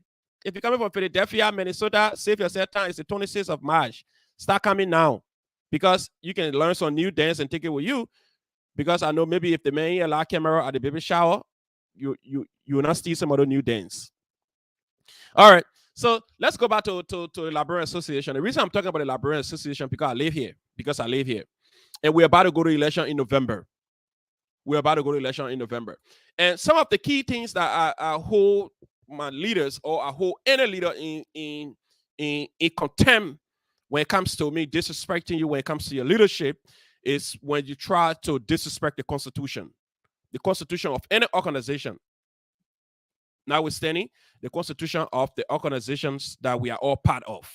[SPEAKER 1] If you're coming from Philadelphia, Minnesota, save yourself time. It's the 26th of March. Start coming now. Because you can learn some new dance and take it with you. Because I know maybe if the man allow camera at the baby shower, you will not see some other new dance. All right. So let's go back to the Librarian Association. The reason I'm talking about the Librarian Association because I live here. And we're about to go to election in November. And some of the key things that I hold my leaders or I hold any leader in contempt when it comes to me disrespecting you, when it comes to your leadership, is when you try to disrespect the Constitution of any organization. Notwithstanding the Constitution of the organizations that we are all part of.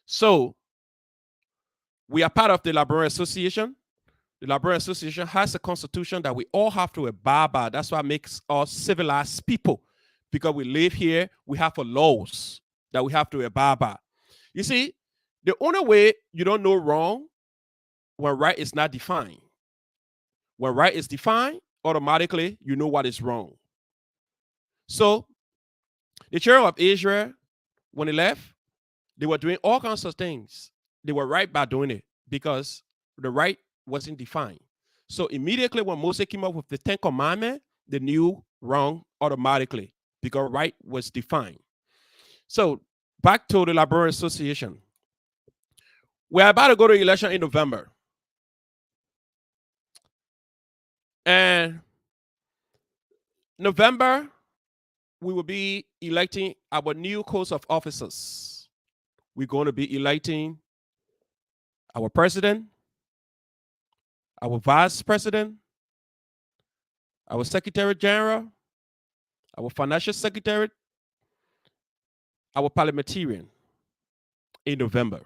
[SPEAKER 1] So we are part of the Librarian Association. The Librarian Association has a constitution that we all have to abide by. That's what makes us civilized people, because we live here, we have laws that we have to abide by. You see, the only way you don't know wrong when right is not defined. When right is defined, automatically you know what is wrong. So the children of Israel, when they left, they were doing all kinds of things. They were right by doing it because the right wasn't defined. So immediately when Moses came up with the 10 Commandments, they knew wrong automatically because right was defined. So back to the Librarian Association. We're about to go to election in November. And November, we will be electing our new codes of officers. We're going to be electing our president, our vice president, our secretary general, our financial secretary, our parliamentarian in November.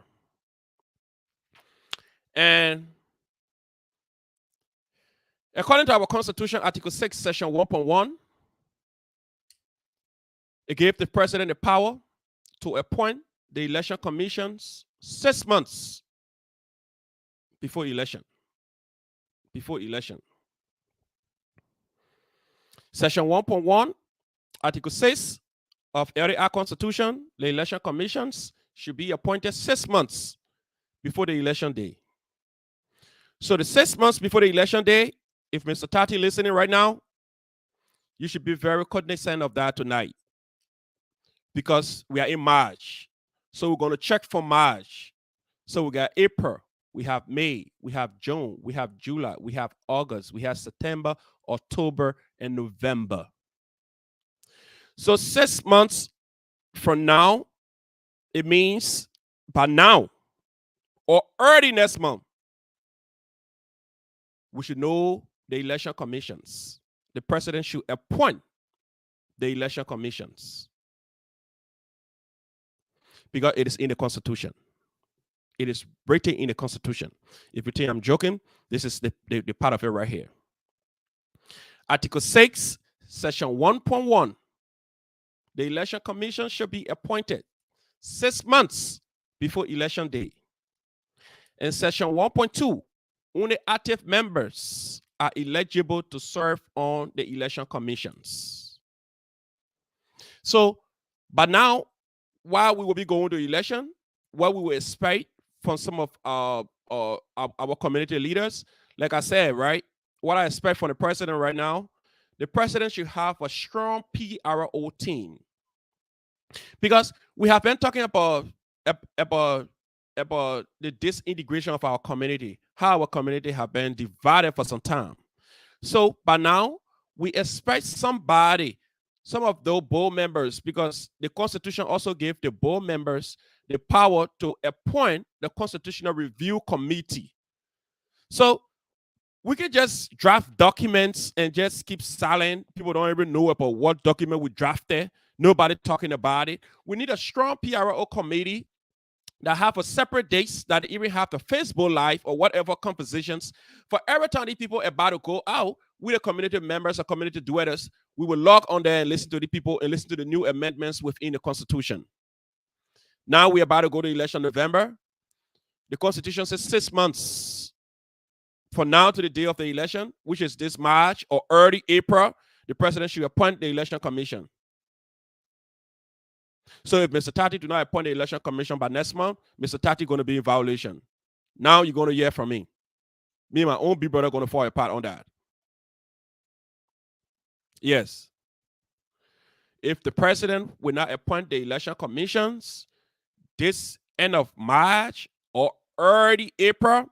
[SPEAKER 1] And according to our Constitution, Article 6, Section 1.1, it gave the president the power to appoint the election commissions 6 months before election. Section 1.1, Article 6 of every our Constitution, the election commissions should be appointed 6 months before the election day. So the 6 months before the election day, if Mr. Tati listening right now, you should be very cognizant of that tonight, because we are in March. So we're going to check for March. So we got April, we have May, we have June, we have July, we have August, we have September, October, and November. So 6 months from now, it means by now or early next month, we should know the election commissions. The president should appoint the election commissions, because it is in the Constitution. It is written in the Constitution. If you think I'm joking, this is the part of it right here. Article 6, Section 1.1, the election commission should be appointed 6 months before election day. And Section 1.2, only active members are eligible to serve on the election commissions. So, but now, while we will be going to election, what we will expect from some of our community leaders, like I said, right? What I expect from the president right now, the president should have a strong PRO team. Because we have been talking about the disintegration of our community, how our community have been divided for some time. So by now, we expect somebody, some of those board members, because the Constitution also gave the board members the power to appoint the Constitutional Review Committee. So we can just draft documents and just keep silent. People don't even know about what document we drafted. Nobody talking about it. We need a strong PRO committee that have a separate dates, that even have the Facebook Live or whatever compositions. For every time these people are about to go out, we the community members or community duetters, we will log on there and listen to the people and listen to the new amendments within the Constitution. Now we're about to go to election November. The Constitution says 6 months from now to the day of the election, which is this March or early April, the president should appoint the election commission. So if Mr. Tati do not appoint the election commission by next month, Mr. Tati going to be in violation. Now you're going to hear from me. Me and my own big brother going to fall apart on that. Yes. If the president will not appoint the election commissions this end of March or early April,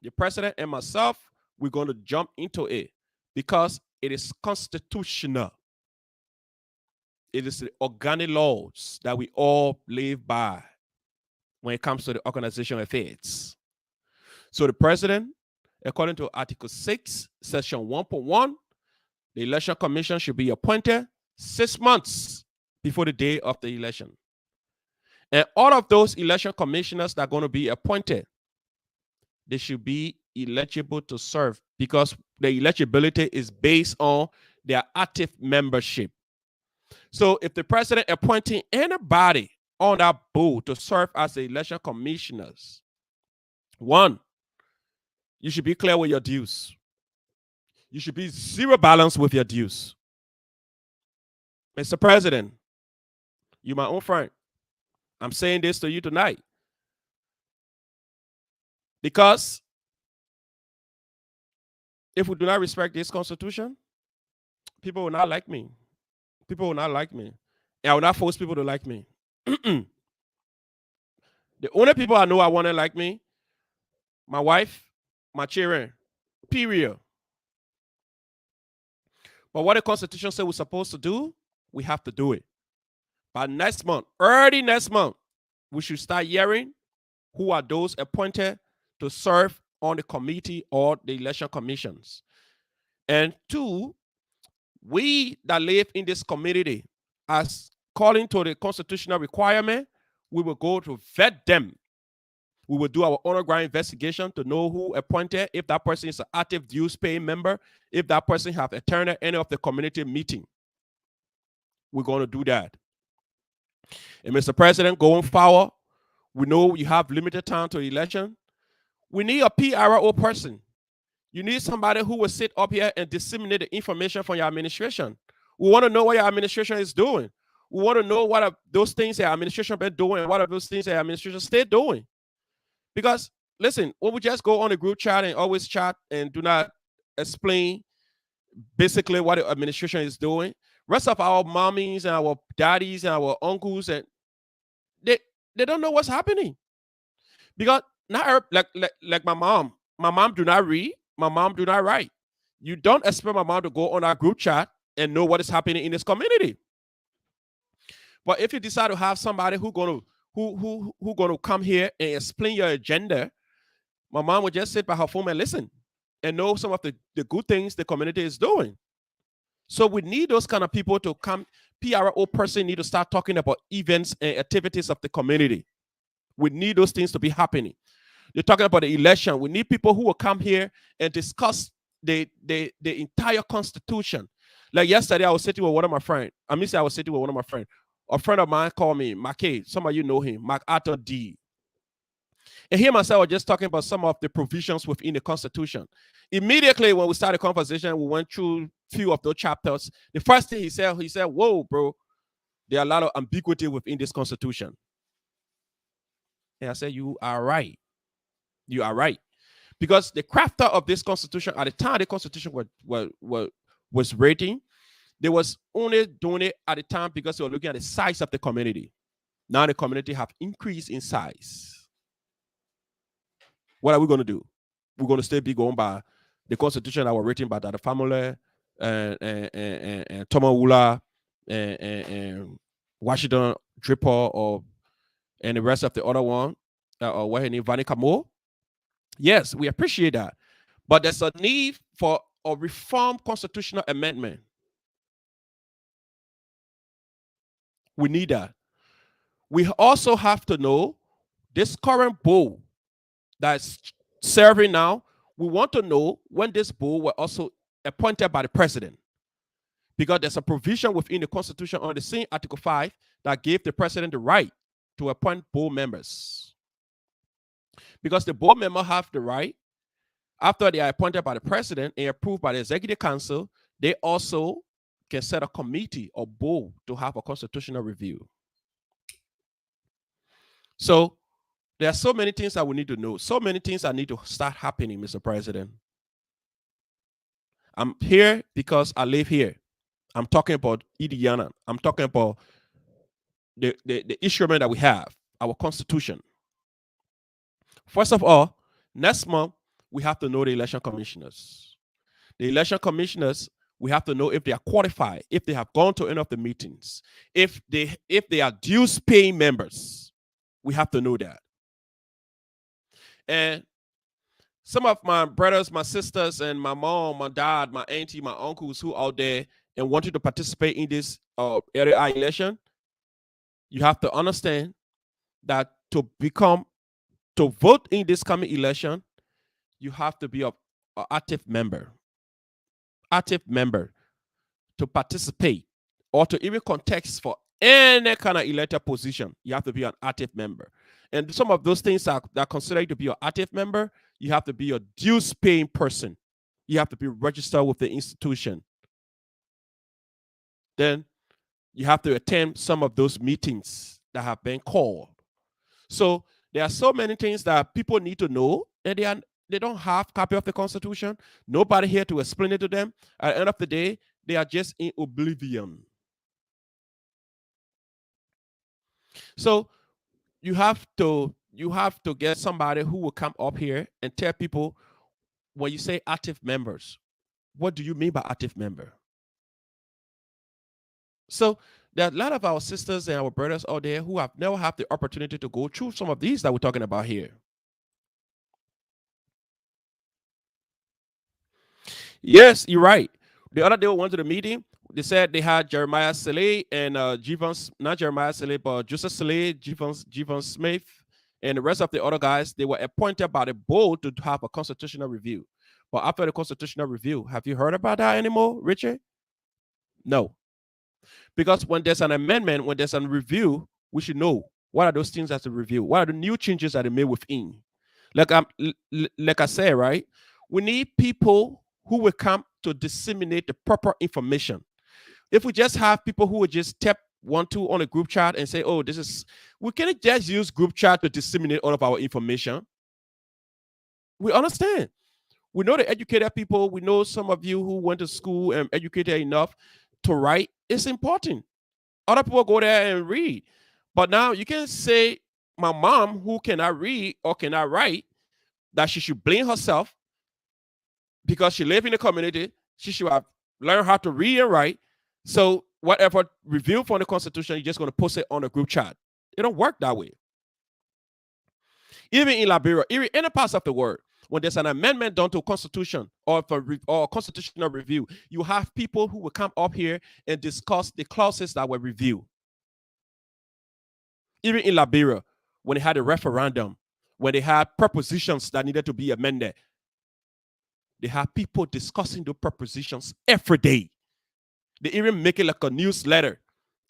[SPEAKER 1] the president and myself, we're going to jump into it because it is constitutional. It is the organic laws that we all live by when it comes to the organization affairs. So the president, according to Article 6, Section 1.1, the election commission should be appointed 6 months before the day of the election. And all of those election commissioners that are going to be appointed, they should be eligible to serve because the eligibility is based on their active membership. So if the president appointing anybody on that board to serve as the election commissioners, one, you should be clear with your dues. You should be zero balance with your dues. Mr. President, you're my own friend. I'm saying this to you tonight because if we do not respect this constitution, people will not like me. People will not like me. And I will not force people to like me. The only people I know I want to like me, my wife, my children, period. But what the Constitution said we're supposed to do, we have to do it. By next month, early next month, we should start hearing who are those appointed to serve on the committee or the election commissions. And two, we that live in this community, as calling to the constitutional requirement, we will go to vet them. We will do our underground investigation to know who appointed, if that person is an active dues paying member, if that person have attended any of the community meeting. We're going to do that. And Mr. President, going forward, we know you have limited time to election. We need a PRO person. You need somebody who will sit up here and disseminate the information from your administration. We want to know what your administration is doing. We want to know what are those things your administration been doing and what are those things your administration stay doing. Because, listen, when we just go on a group chat and always chat and do not explain basically what the administration is doing, rest of our mommies and our daddies and our uncles, and they don't know what's happening. Because not like my mom do not read, my mom do not write. You don't expect my mom to go on our group chat and know what is happening in this community. But if you decide to have somebody who gonna come here and explain your agenda, my mom would just sit by her phone and listen and know some of the good things the community is doing. So we need those kind of people to come. PRO person need to start talking about events and activities of the community. We need those things to be happening. You're talking about the election. We need people who will come here and discuss the entire constitution. Like yesterday, I was sitting with one of my friends. I was sitting with one of my friends. A friend of mine called me, Mackay. Some of you know him, MacArthur D. And he and myself were just talking about some of the provisions within the Constitution. Immediately when we started the conversation, we went through a few of those chapters. The first thing he said, whoa, bro, there are a lot of ambiguity within this Constitution. And I said, you are right. You are right. Because the crafter of this Constitution, at the time the Constitution was written, they was only doing it at the time because they were looking at the size of the community. Now the community have increased in size. What are we going to do? We're going to still be going by the Constitution that was written by Dr. Famole and Thomas Wula and Washington Dripper and the rest of the other one, or what her name, Vanica Moore. Yes, we appreciate that. But there's a need for a reform constitutional amendment. We need that. We also have to know this current board that's serving now, we want to know when this board were also appointed by the president. Because there's a provision within the Constitution on the same Article 5 that gave the president the right to appoint board members. Because the board members have the right, after they are appointed by the president and approved by the Executive Council, they also can set a committee or board to have a constitutional review. So there are so many things that we need to know. So many things that need to start happening, Mr. President. I'm here because I live here. I'm talking about Indiana. I'm talking about the instrument that we have, our constitution. First of all, next month, we have to know the election commissioners. The election commissioners, we have to know if they are qualified, if they have gone to any of the meetings, if they are dues paying members. We have to know that. And some of my brothers, my sisters, and my mom, my dad, my auntie, my uncles who out there and wanted to participate in this area election, you have to understand that to vote in this coming election, you have to be an active member to participate or to even contest for any kind of elected position. You have to be an active member. And some of those things that are considered to be an active member, you have to be a dues paying person. You have to be registered with the institution. Then you have to attend some of those meetings that have been called. So there are so many things that people need to know, and they don't have copy of the Constitution. Nobody here to explain it to them. At the end of the day, they are just in oblivion. So you have to get somebody who will come up here and tell people, when you say active members, what do you mean by active member? So there are a lot of our sisters and our brothers out there who have never had the opportunity to go through some of these that we're talking about here. Yes, you're right. The other day we went to the meeting. They said they had Jeremiah Saleh and not Jeremiah Saleh, but Joseph Saleh, Jivan Smith, and the rest of the other guys. They were appointed by the board to have a constitutional review. But after the constitutional review, have you heard about that anymore, Richard? No. Because when there's an amendment, when there's a review, we should know what are those things that's a review. What are the new changes that are made within? Like I said, right? We need people who will come to disseminate the proper information. If we just have people who would just tap 1-2 on a group chat and say, "Oh, this is," we can't just use group chat to disseminate all of our information. We understand. We know the educated people. We know some of you who went to school and educated enough to write. It's important. Other people go there and read. But now you can say my mom, who cannot read or cannot write, that she should blame herself because she lives in the community. She should have learned how to read and write. So whatever review from the Constitution, you're just going to post it on a group chat. It don't work that way. Even in Liberia, even in the parts of the world, when there's an amendment done to a constitution or a constitutional review, you have people who will come up here and discuss the clauses that were reviewed. Even in Liberia, when they had a referendum, when they had propositions that needed to be amended, they have people discussing the propositions every day. They even make it like a newsletter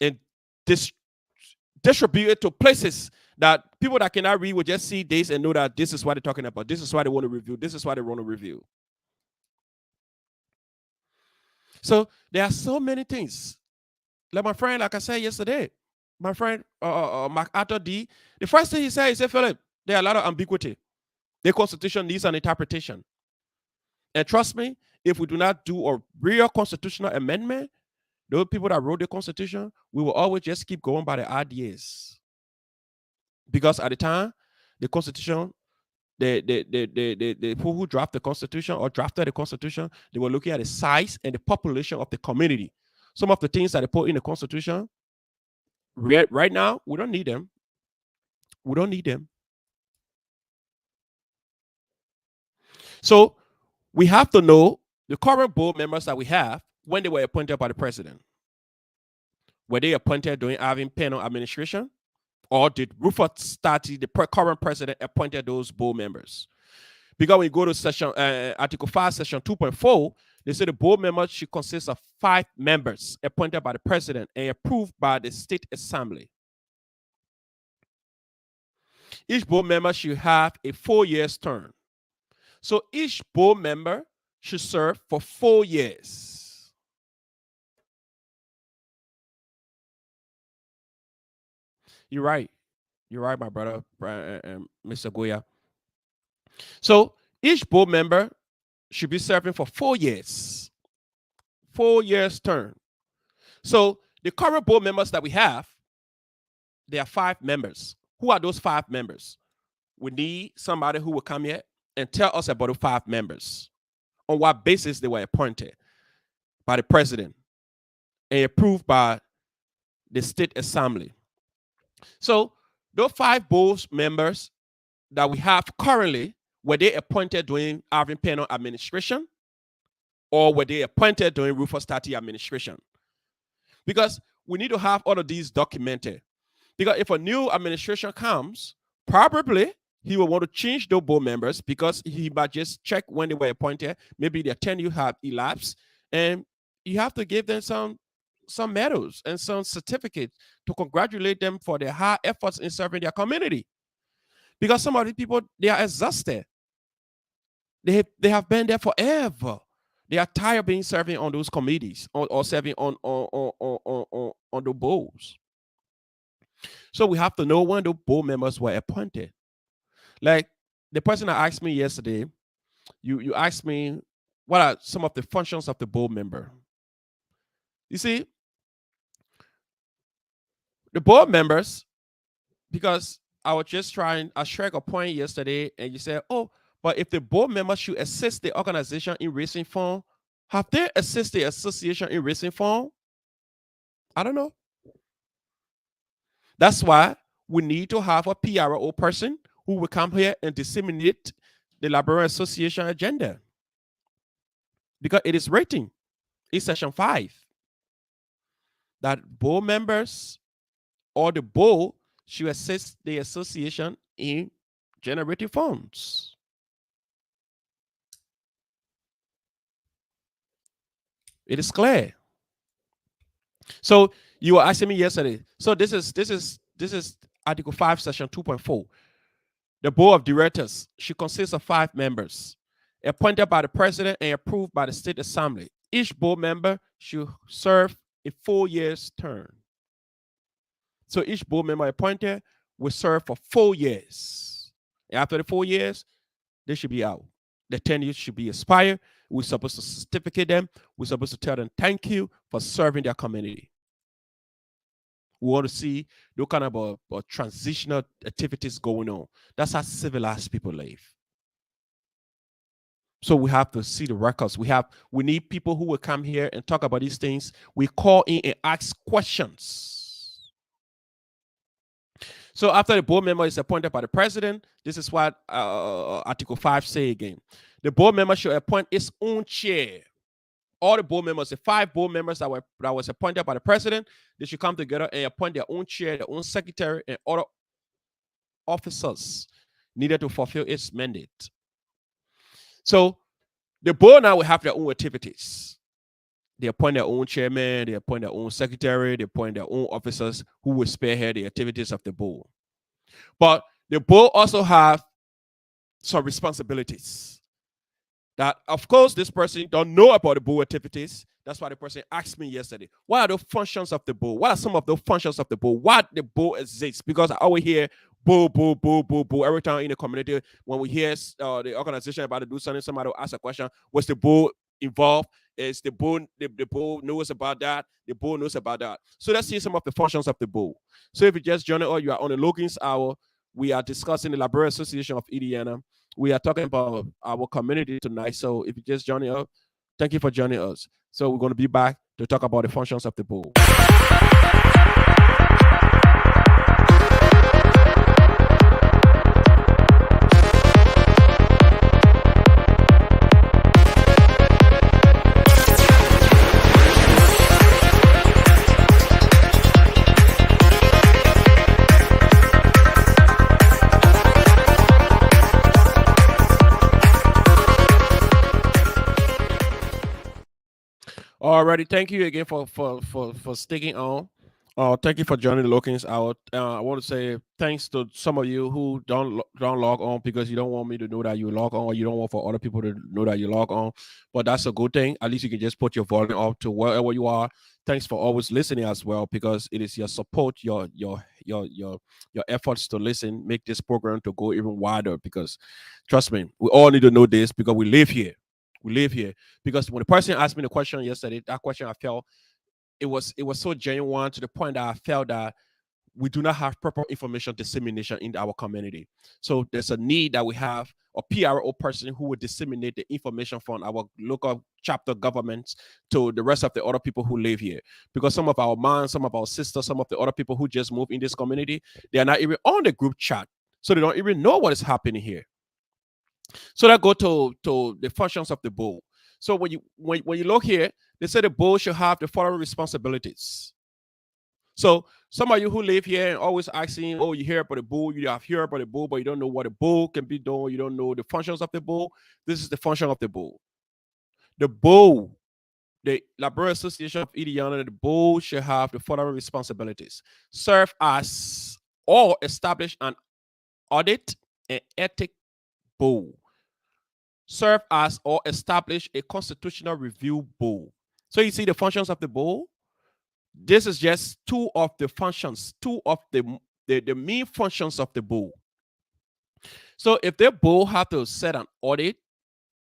[SPEAKER 1] and distribute it to places that people that cannot read will just see this and know that this is what they're talking about. This is why they want to review. This is why they want to review. So there are so many things. Like my friend, like I said yesterday, my friend MacArthur D, the first thing he said, Philip, there are a lot of ambiguity. The Constitution needs an interpretation. And trust me, if we do not do a real constitutional amendment, those people that wrote the Constitution, we will always just keep going by the ideas. Because at the time, the Constitution, the people who draft the Constitution or drafted the Constitution, they were looking at the size and the population of the community. Some of the things that they put in the Constitution, right now, we don't need them. We don't need them. So we have to know the current board members that we have when they were appointed by the president. Were they appointed during Irving Penn administration? Or did Rufus Stati, the current president, appointed those board members? Because when you go to section Article 5, Section 2.4, they say the board members should consist of 5 members appointed by the president and approved by the state assembly. Each board member should have a 4-year term. So each board member should serve for 4 years. You're right. You're right, my brother, Mr. Goya. So each board member should be serving for 4 years. 4 years term. So the current board members that we have, there are 5 members. Who are those 5 members? We need somebody who will come here and tell us about the 5 members, on what basis they were appointed by the president and approved by the state assembly. So those 5 board members that we have currently, were they appointed during Alvin Penno administration, or were they appointed during Rufus Tati administration? Because we need to have all of these documented. Because if a new administration comes, probably he will want to change those board members, because he might just check when they were appointed. Maybe their tenure have elapsed, and you have to give them some medals and some certificates to congratulate them for their high efforts in serving their community. Because some of the people, they are exhausted. They have been there forever. They are tired of being serving on those committees, or serving on the boards. So we have to know when the board members were appointed. Like the person that asked me yesterday, you asked me what are some of the functions of the board member. You see, the board members, because I struck a point yesterday, and you said, oh, but if the board members should assist the organization in raising funds, have they assisted the association in raising funds? I don't know. That's why we need to have a PRO person who will come here and disseminate the Liberian Association agenda. Because it is written in section 5 that board members or the board should assist the association in generating funds. It is clear. So you were asking me yesterday. So this is Article 5, Section 2.4. The board of directors should consist of 5 members, appointed by the president and approved by the state assembly. Each board member should serve a 4 years term. So each board member appointed will serve for 4 years. After the 4 years, they should be out. The tenure should be expired. We're supposed to certificate them. We're supposed to tell them thank you for serving their community. We want to see those kind of transitional activities going on. That's how civilized people live. So we have to see the records. We need people who will come here and talk about these things. We call in and ask questions. So after the board member is appointed by the president, this is what Article 5 say again. The board member should appoint its own chair. All the board members, the 5 board members that was appointed by the president, they should come together and appoint their own chair, their own secretary, and other officers needed to fulfill its mandate. So the board now will have their own activities. They appoint their own chairman, they appoint their own secretary, they appoint their own officers who will spearhead the activities of the board. But the board also have some responsibilities. That, of course, this person don't know about the board activities. That's why the person asked me yesterday, what are the functions of the board? What are some of the functions of the board? Why the board exists? Because I always hear boo, boo, boo, boo, boo. Every time in the community, when we hear the organization about to do something, somebody will ask a question, was the board involved? Is the board knows about that? The board knows about that. So let's see some of the functions of the board. So if you just join us, you are on the Logan's Hour. We are discussing the Liberian Association of Indiana. We are talking about our community tonight. So if you just joining us, thank you for joining us. So we're going to be back to talk about the functions of the board. Alrighty, thank you again for sticking on. Thank you for joining the Logan's Hour. I want to say thanks to some of you who don't log on because you don't want me to know that you log on, or you don't want for other people to know that you log on. But that's a good thing. At least you can just put your volume up to wherever you are. Thanks for always listening as well, because it is your support, your efforts to listen, make this program to go even wider. Because trust me, we all need to know this because we live here. we live here. Because when the person asked me the question yesterday, that question I felt it was so genuine to the point that I felt that we do not have proper information dissemination in our community. So there's a need that we have a PRO person who would disseminate the information from our local chapter governments to the rest of the other people who live here. Because some of our moms, some of our sisters, some of the other people who just moved in this community, they are not even on the group chat. So they don't even know what is happening here. So that go to the functions of the board. So when you look here, they say the board should have the following responsibilities. So some of you who live here and always asking, oh, you hear about the bull, you have heard about the bull, but you don't know what the bull can be doing, you don't know the functions of the bull. This is the function of the bull. The bull, the Library Association of Indiana, the bull should have the following responsibilities: serve as or establish an audit and ethic bull. Serve as or establish a constitutional review board. So you see the functions of the board. This is just two of the functions, two of the main functions of the board. So if the board have to set an audit,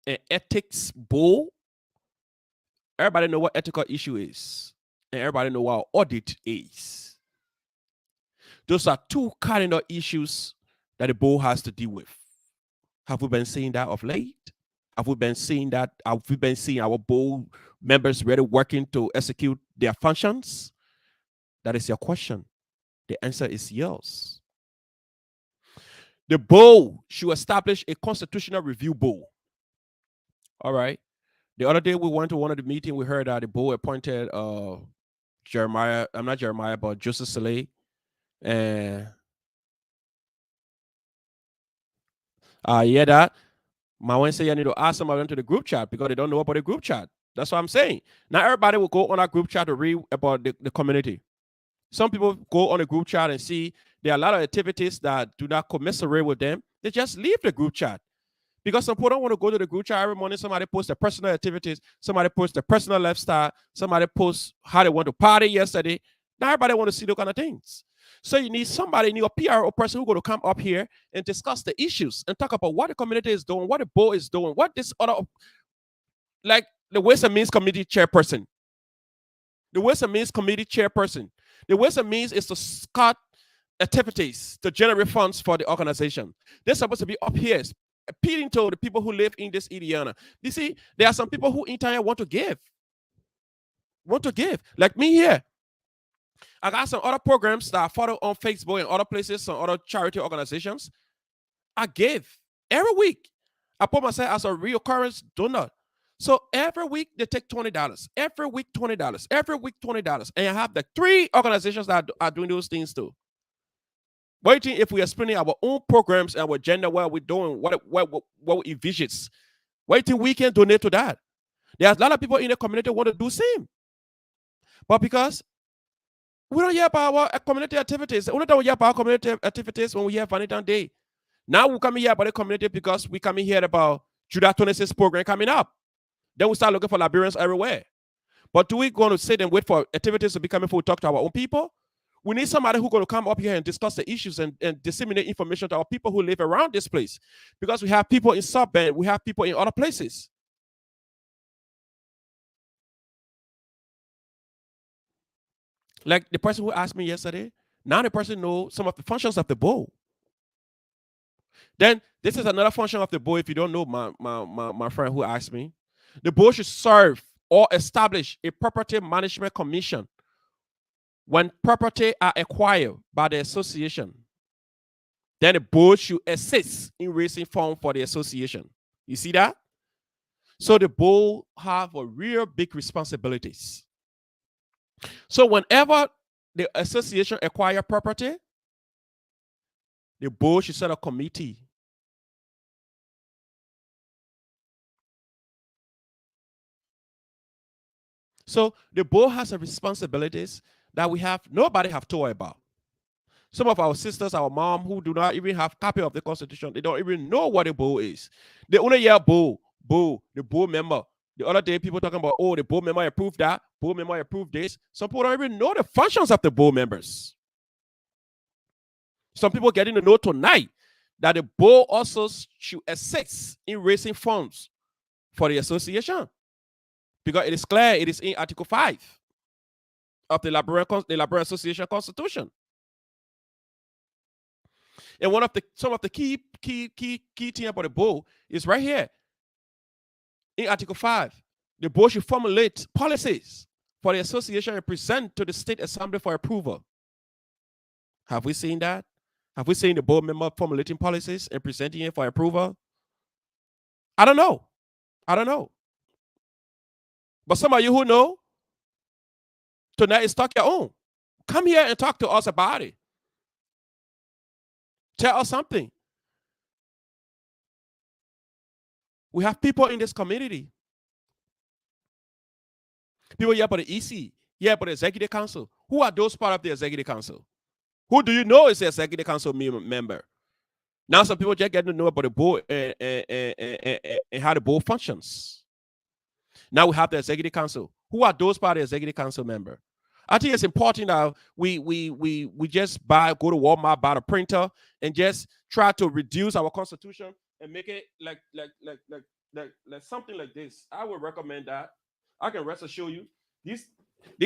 [SPEAKER 1] an ethics board, everybody know what ethical issue is, and everybody know what audit is. Those are two cardinal issues that the board has to deal with. Have we been seeing that of late? Have we been seeing that? Have we been seeing our board members really working to execute their functions? That is your question. The answer is yes. The board should establish a constitutional review board. All right. The other day we went to one of the meetings, we heard that the board appointed Jeremiah, I'm not Jeremiah, but Joseph Saleh. And that my one say I need to ask some of them to the group chat because they don't know about the group chat. That's what I'm saying. Not everybody will go on our group chat to read about the community. Some people go on the group chat and see there are a lot of activities that do not commiserate with them. They just leave the group chat. Because some people don't want to go to the group chat every morning. Somebody posts their personal activities. Somebody posts their personal lifestyle. Somebody posts how they went to party yesterday. Not everybody want to see those kind of things. So you need somebody, you need a PRO person who's going to come up here and discuss the issues and talk about what the community is doing, what the board is doing, what this other, like the Ways and Means Committee chairperson. The Ways and Means Committee chairperson. The Ways and Means is to start activities to generate funds for the organization. They're supposed to be up here appealing to the people who live in this Indiana. You see, there are some people who in time want to give. Like me here. I got some other programs that I follow on Facebook and other places, some other charity organizations. I give every week. I put myself as a reoccurrence donor. So every week they take $20. Every week $20. Every week $20. And I have the 3 organizations that are doing those things too. Waiting if we are spending our own programs and our agenda, what we're doing, what we envisions. Waiting we can donate to that. There's a lot of people in the community who want to do the same. But because we don't hear about our community activities. We don't hear about our community activities when we hear Valentine's Day. Now we come here about the community because we come here about Judah 26 program coming up. Then we start looking for Liberians everywhere. But do we going to sit and wait for activities to be coming for to talk to our own people? We need somebody who's going to come up here and discuss the issues and disseminate information to our people who live around this place. Because we have people in South Bend, we have people in other places. Like the person who asked me yesterday, now the person knows some of the functions of the board. Then this is another function of the board. If you don't know, my friend who asked me, the board should serve or establish a property management commission when property are acquired by the association. Then the board should assist in raising funds for the association. You see that? So the board have a real big responsibilities. So whenever the association acquire property, the board should set a committee. So the board has a responsibilities that nobody have told about. Some of our sisters, our mom, who do not even have copy of the Constitution, they don't even know what a board is. They only hear board, the board member. The other day, people talking about, oh, the board member approved that, board member approved this. Some people don't even know the functions of the board members. Some people getting to know tonight that the board also should assist in raising funds for the association, because it is clear it is in Article 5 of the Liberian Association Constitution. And some of the key thing about the board is right here in Article 5. The board should formulate policies for the association and present to the State Assembly for approval. Have we seen that? Have we seen the board member formulating policies and presenting it for approval? I don't know. But some of you who know, tonight is talk your own. Come here and talk to us about it. Tell us something. We have people in this community. People here for the EC, here for the Executive Council. Who are those part of the Executive Council? Who do you know is the Executive Council member? Now some people just get to know about the board and how the board functions. Now we have the Executive Council. Who are those part of the Executive Council member? I think it's important that we just go to Walmart, buy a printer, and just try to reduce our constitution and make it like something like this. I would recommend that. I can rest assure you, these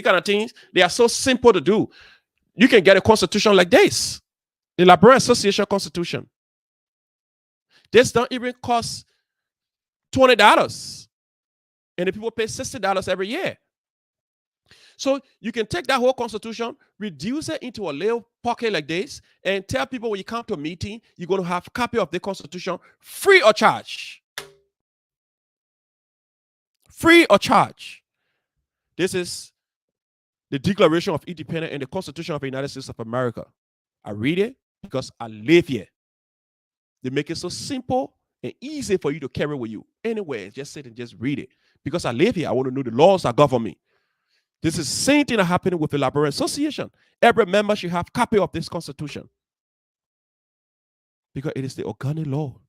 [SPEAKER 1] kind of things, they are so simple to do. You can get a constitution like this, the Liberian Association Constitution. This don't even cost $20, and the people pay $60 every year. So you can take that whole constitution, reduce it into a little pocket like this, and tell people when you come to a meeting, you're going to have a copy of the constitution free of charge. Free of charge. This is the Declaration of Independence and the Constitution of the United States of America. I read it because I live here. They make it so simple and easy for you to carry with you anywhere. Just sit and just read it. Because I live here, I want to know the laws that govern me. This is the same thing that happened with the Liberian Association. Every member should have a copy of this constitution. Because it is the organic law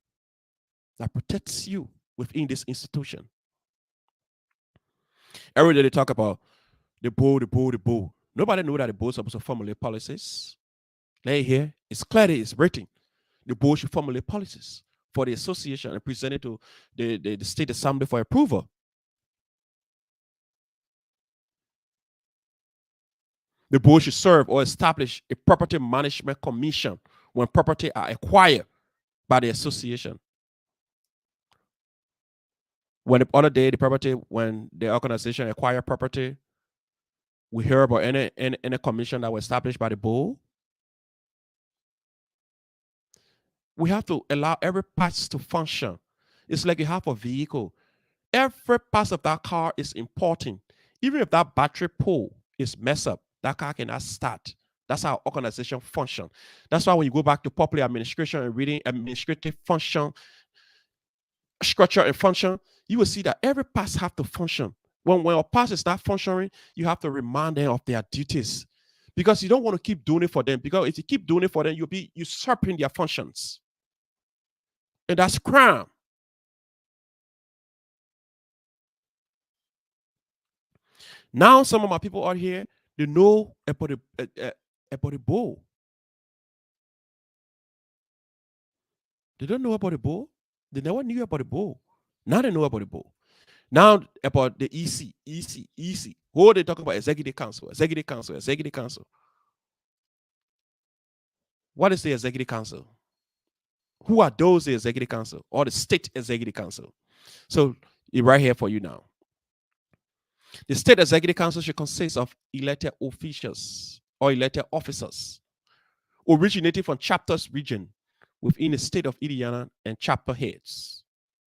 [SPEAKER 1] that protects you within this institution. Every day they talk about the board. Nobody knows that the board is supposed to formulate policies. Right here, it's clearly it's written. The board should formulate policies for the association and present it to the State Assembly for approval. The board should serve or establish a property management commission when property are acquired by the association. When the other day, when the organization acquire property, we hear about any commission that was established by the board. We have to allow every part to function. It's like you have a vehicle. Every part of that car is important. Even if that battery pole is messed up, that car cannot start. That's how organization function. That's why when you go back to public administration and reading administrative function, structure and function, you will see that every part have to function. When a part is not functioning, you have to remind them of their duties. Because you don't want to keep doing it for them. Because if you keep doing it for them, you'll be usurping their functions. And that's crime. Now some of my people out here, they know about the board. They don't know about the board. They never knew about the board. Now they know about the board. Now about the EC. Who are they talking about? Executive Council. What is the Executive Council? Who are those, the Executive Council or the State Executive Council? So it's right here for you now. The State Executive Council should consist of elected officials or elected officers originating from chapters region within the state of Indiana and chapter heads.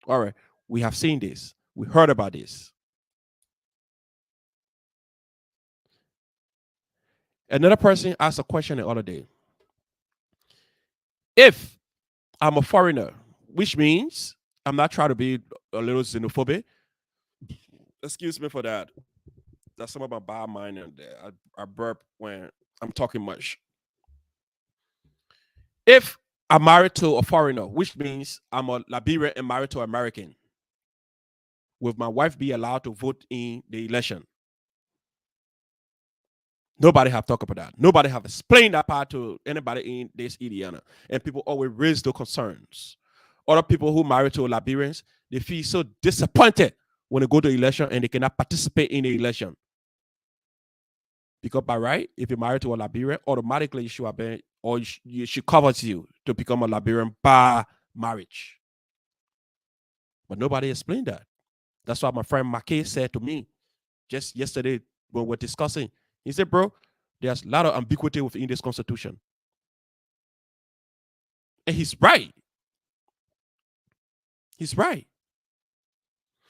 [SPEAKER 1] All right, we have seen this. We heard about this. Another person asked a question the other day. If I'm a foreigner, which means I'm not trying to be a little xenophobic. Excuse me for that. That's some of my bad mind in there. I burp when I'm talking much. If I'm married to a foreigner, which means I'm a Liberian and married to an American, will my wife be allowed to vote in the election? Nobody have talked about that. Nobody have explained that part to anybody in this Indiana. And people always raise those concerns. Other people who marry to Liberians, they feel so disappointed when they go to election and they cannot participate in the election. Because by right, if you're married to a Liberian, automatically you should have been, or she covers you to become a Liberian by marriage. But nobody explained that. That's why my friend Mackay said to me just yesterday when we're discussing. He said, bro, there's a lot of ambiguity within this constitution. And he's right. He's right.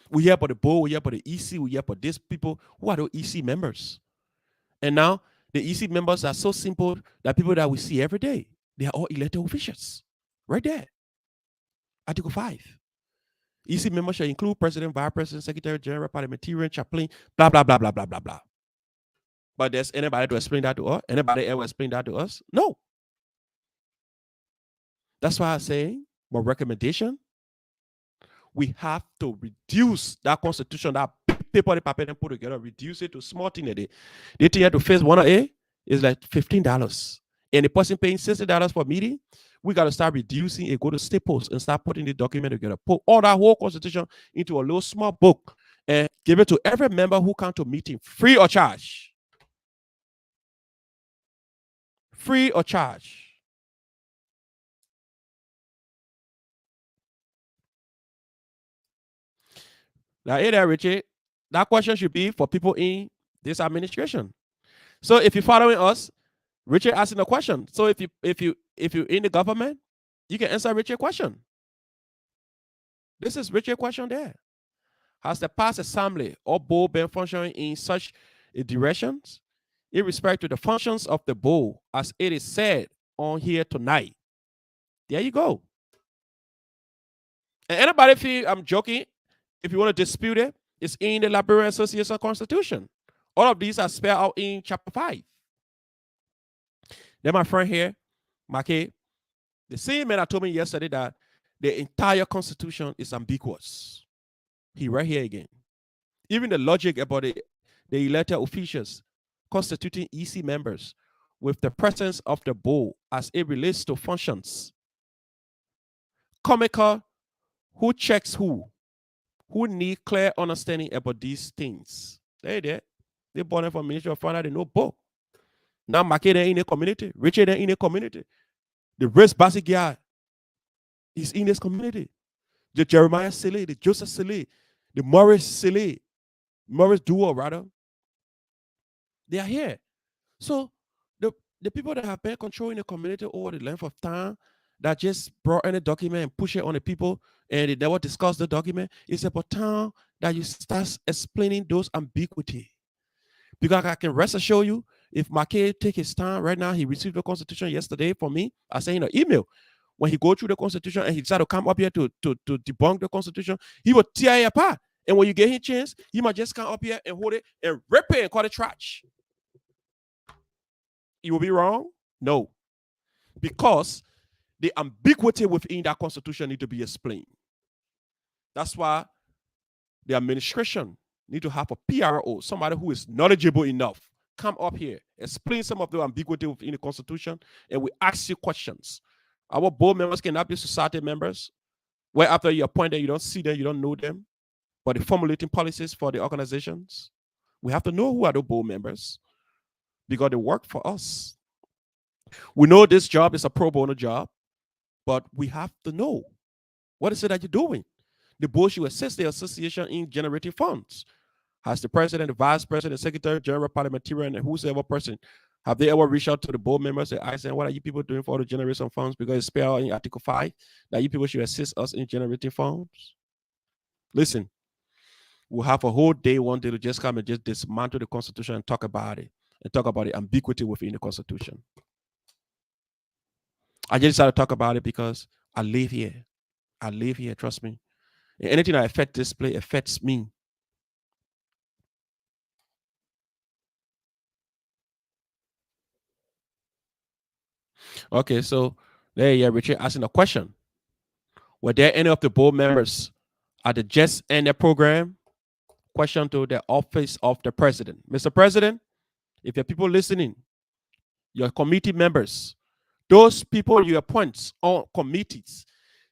[SPEAKER 1] We hear about the board, we hear about the EC, we hear about these people. Who are those EC members? And now the EC members are so simple that people that we see every day, they are all elected officials. Right there. Article 5. EC members shall include president, vice president, secretary general, parliamentarian, chaplain, blah, blah, blah, blah, blah, blah, blah. But there's anybody to explain that to us? Anybody ever explain that to us? No. That's why I say my recommendation, we have to reduce that constitution, that paper the paper and put together, reduce it to small thing a day. The thing you have to face one A is like $15. And the person paying $60 for meeting, we got to start reducing it, go to Staples and start putting the document together. Put all that whole constitution into a little small book and give it to every member who come to meeting, free or charge. Free or charge. Now, hey there, Richie. That question should be for people in this administration. So if you're following us, Richard asking a question. So if you're in the government, you can answer Richard's question. This is Richard's question there. Has the past assembly or board been functioning in such directions in respect to the functions of the board as it is said on here tonight? There you go. And anybody feel I'm joking, if you want to dispute it, it's in the Liberian Association Constitution. All of these are spelled out in chapter 5. Then my friend here, Mackay, the same man that told me yesterday that the entire constitution is ambiguous. He right here again. Even the logic about the elected officials constituting EC members with the presence of the board as it relates to functions. Comical, who checks who need clear understanding about these things. They born from Ministry of Finance, they know both. Now Mackay in a community, Richard in a community. The race basic guy is in this community. The Jeremiah Sele, the Joseph Sele, the Morris Sele, Morris Duo, rather. They are here. So the people that have been controlling the community over the length of time, that just brought in a document and push it on the people, and they never discuss the document, it's about time that you start explaining those ambiguity. Because I can rest assure you, if Mackay take his time right now, he received the Constitution yesterday from me. I sent him an email. When he go through the Constitution and he decided to come up here to debunk the Constitution, he will tear it apart. And when you get his chance, he might just come up here and hold it and rip it and call it trash. He will be wrong? No. Because the ambiguity within that Constitution need to be explained. That's why the administration need to have a PRO, somebody who is knowledgeable enough, come up here, explain some of the ambiguity within the Constitution, and we ask you questions. Our board members cannot be society members, where after you appoint them, you don't see them, you don't know them, but they're formulating policies for the organizations. We have to know who are the board members because they work for us. We know this job is a pro bono job, but we have to know what is it that you're doing. The board should assist the association in generating funds. Has the president, the vice president, the secretary general, parliamentarian, and whosoever person, have they ever reached out to the board members and asked them, what are you people doing for the generation funds? Because it's spelled in Article 5 that you people should assist us in generating funds. Listen, we'll have a whole day one day to just come and just dismantle the Constitution and talk about it, and talk about the ambiguity within the Constitution. I just decided to talk about it because I live here. I live here, trust me. And anything that affects this place affects me. Okay, so there you are, Richard asking a question. Were there any of the board members at the just ended program? Question to the office of the president. Mr. President, if you have people listening, your committee members, those people you appoint on committees,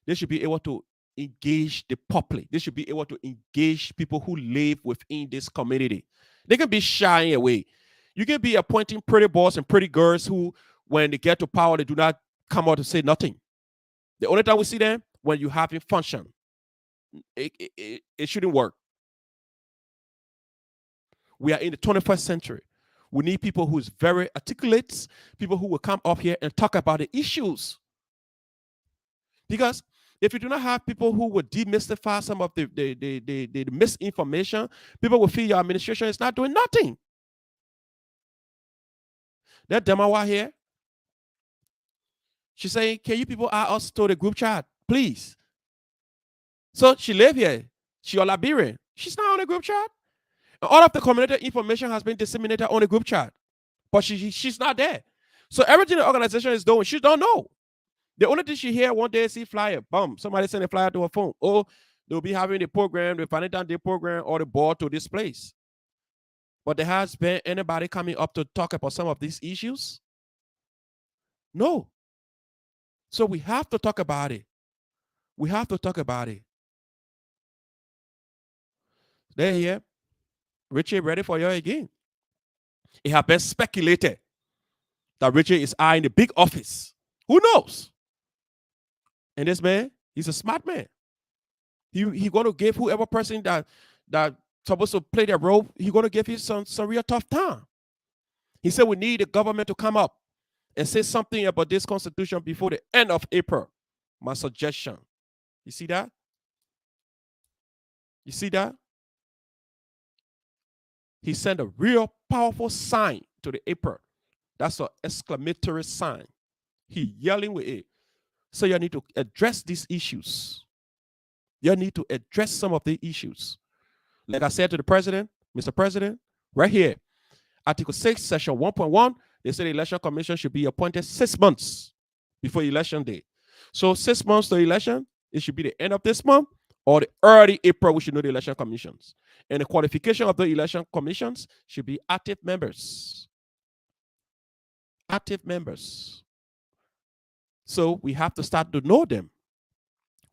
[SPEAKER 1] They should be able to engage the public. They should be able to engage people who live within this community. They can be shying away. You can be appointing pretty boys and pretty girls who, when they get to power, they do not come out to say nothing. The only time we see them when you have a function. It shouldn't work. We are in the 21st century. We need people who's very articulate, people who will come up here and talk about the issues. Because if you do not have people who will demystify some of the misinformation, people will feel your administration is not doing nothing. That Demawa here, she's saying, can you people add us to the group chat, please? So she live here. She a Liberian. She's not on the group chat. All of the community information has been disseminated on the group chat, but she's not there. So everything the organization is doing, she don't know. The only thing she hear one day, see flyer, boom, somebody send a flyer to her phone. Oh, they'll be having the program, the Valentine Day program, or the board to this place. But there has been anybody coming up to talk about some of these issues? No. So we have to talk about it. We have to talk about it. They're here. Richie ready for you again. It has been speculated that Richie is eyeing the big office. Who knows? And this man, he's a smart man. He going to give whoever person that supposed to play their role, he going to give you some real tough time. He said we need the government to come up and say something about this constitution before the end of April. My suggestion. You see that? You see that? He sent a real powerful sign to the April. That's an exclamatory sign. He yelling with it. So you need to address these issues. You need to address some of the issues. Like I said to the president, Mr. President, right here, Article 6, Section 1.1, they say the Election Commission should be appointed 6 months before election day. So 6 months to election, it should be the end of this month or the early April, we should know the election commissions. And the qualification of the election commissions should be active members. Active members. So we have to start to know them.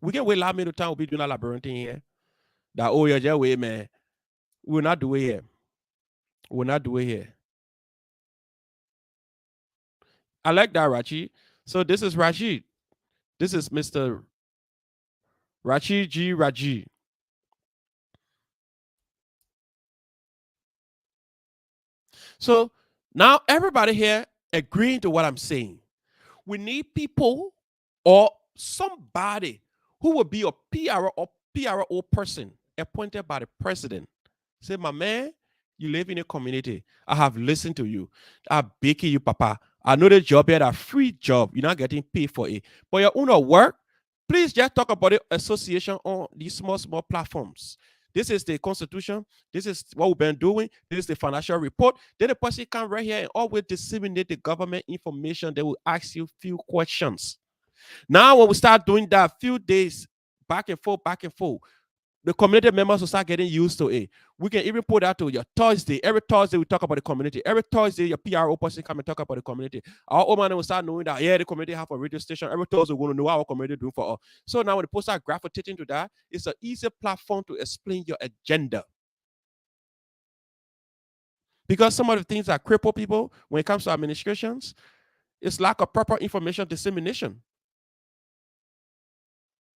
[SPEAKER 1] We can wait a minute time, we'll be doing a labyrinthine here. That, oh, yeah, just wait, man. We'll not do it here. We'll not do it here. I like that, Rachi. So this is Rashid. This is Mr. Rachi G. Raji. So now everybody here agreeing to what I'm saying. We need people or somebody who will be a PRO or PRO person appointed by the president. Say, my man, you live in a community. I have listened to you. I'm baking you, Papa. I know the job here, a free job. You're not getting paid for it. But your own work, please just talk about the association on these small platforms. This is the constitution. This is what we've been doing. This is the financial report. Then the person come right here and always disseminate the government information. They will ask you a few questions. Now, when we start doing that, few days back and forth, the community members will start getting used to it. We can even put that to your Thursday. Every Thursday, we talk about the community. Every Thursday, your PRO person come and talk about the community. Our old man will start knowing that, yeah, the community have a radio station. Every Thursday, we're going to know what our community doing for us. So now when the post start gravitating to that, it's an easy platform to explain your agenda. Because some of the things that cripple people when it comes to administrations, it's lack of proper information dissemination.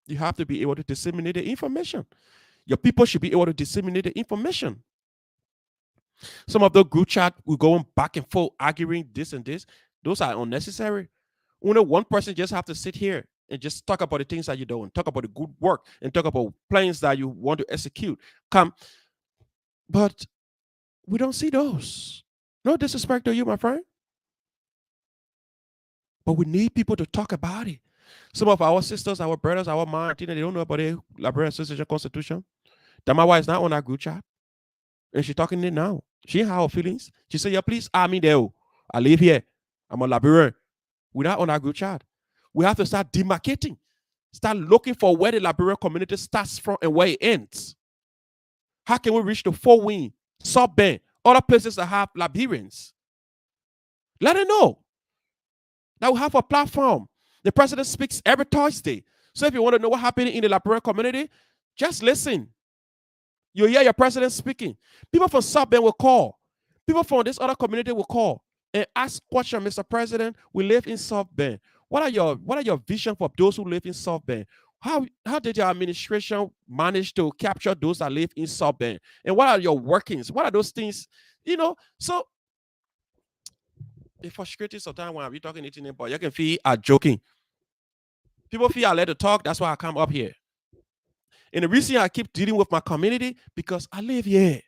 [SPEAKER 1] You have to be able to disseminate the information. Your people should be able to disseminate the information. Some of the group chat will go back and forth arguing this and this. Those are unnecessary. Only one person just have to sit here and just talk about the things that you're doing, talk about the good work, and talk about plans that you want to execute. But we don't see those. No disrespect to you, my friend. But we need people to talk about it. Some of our sisters, our brothers, our mom, they don't know about the Liberian Association Constitution. Damawa is not on our group chat. And she's talking it now. She ain't have her feelings. She said, yeah, please, me there. I live here. I'm a Liberian. We're not on our group chat. We have to start demarcating. Start looking for where the Liberian community starts from and where it ends. How can we reach the Fort Wayne, South Bend, other places that have Liberians? Let them know that we have a platform. The president speaks every Thursday. So if you want to know what happened in the Liberian community, just listen. You hear your president speaking. People from South Bend will call. People from this other community will call and ask question, Mr. President, we live in South Bend. What are your vision for those who live in South Bend? How did your administration manage to capture those that live in South Bend? And what are your workings? What are those things? So it's frustrating sometimes when I'm talking to but you can feel I'm joking. People feel I let to talk. That's why I come up here. And the reason I keep dealing with my community, because I live here.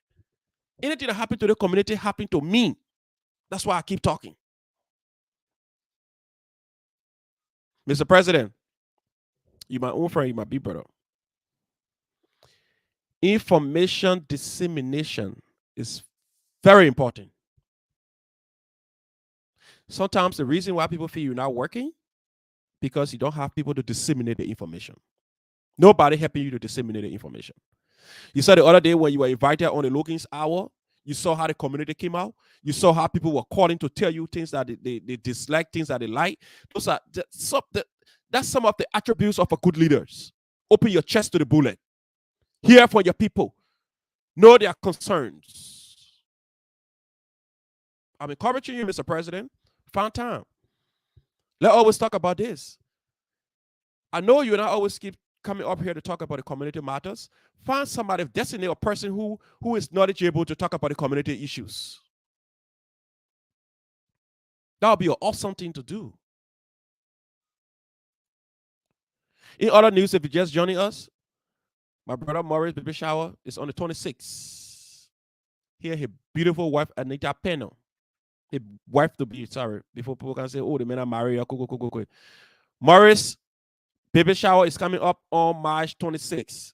[SPEAKER 1] Anything that happened to the community happened to me. That's why I keep talking. Mr. President, you're my own friend, you're my big brother. Information dissemination is very important. Sometimes the reason why people feel you're not working, because you don't have people to disseminate the information. Nobody helping you to disseminate the information. You saw the other day when you were invited on the Logan's Hour, you saw how the community came out. You saw how people were calling to tell you things that they dislike, things that they like. That's some of the attributes of a good leaders. Open your chest to the bullet. Hear from your people. Know their concerns. I'm encouraging you, Mr. President. Find time. Let's always talk about this. I know you and I always keep coming up here to talk about the community matters. Find somebody, designate a person who is knowledgeable to talk about the community issues. That would be an awesome thing to do. In other news, if you're just joining us, my brother Morris baby shower is on the 26th. Here, his beautiful wife Anita Peno, his wife to be, sorry, before people can say, oh, the men are married. Morris baby shower is coming up on March 26th.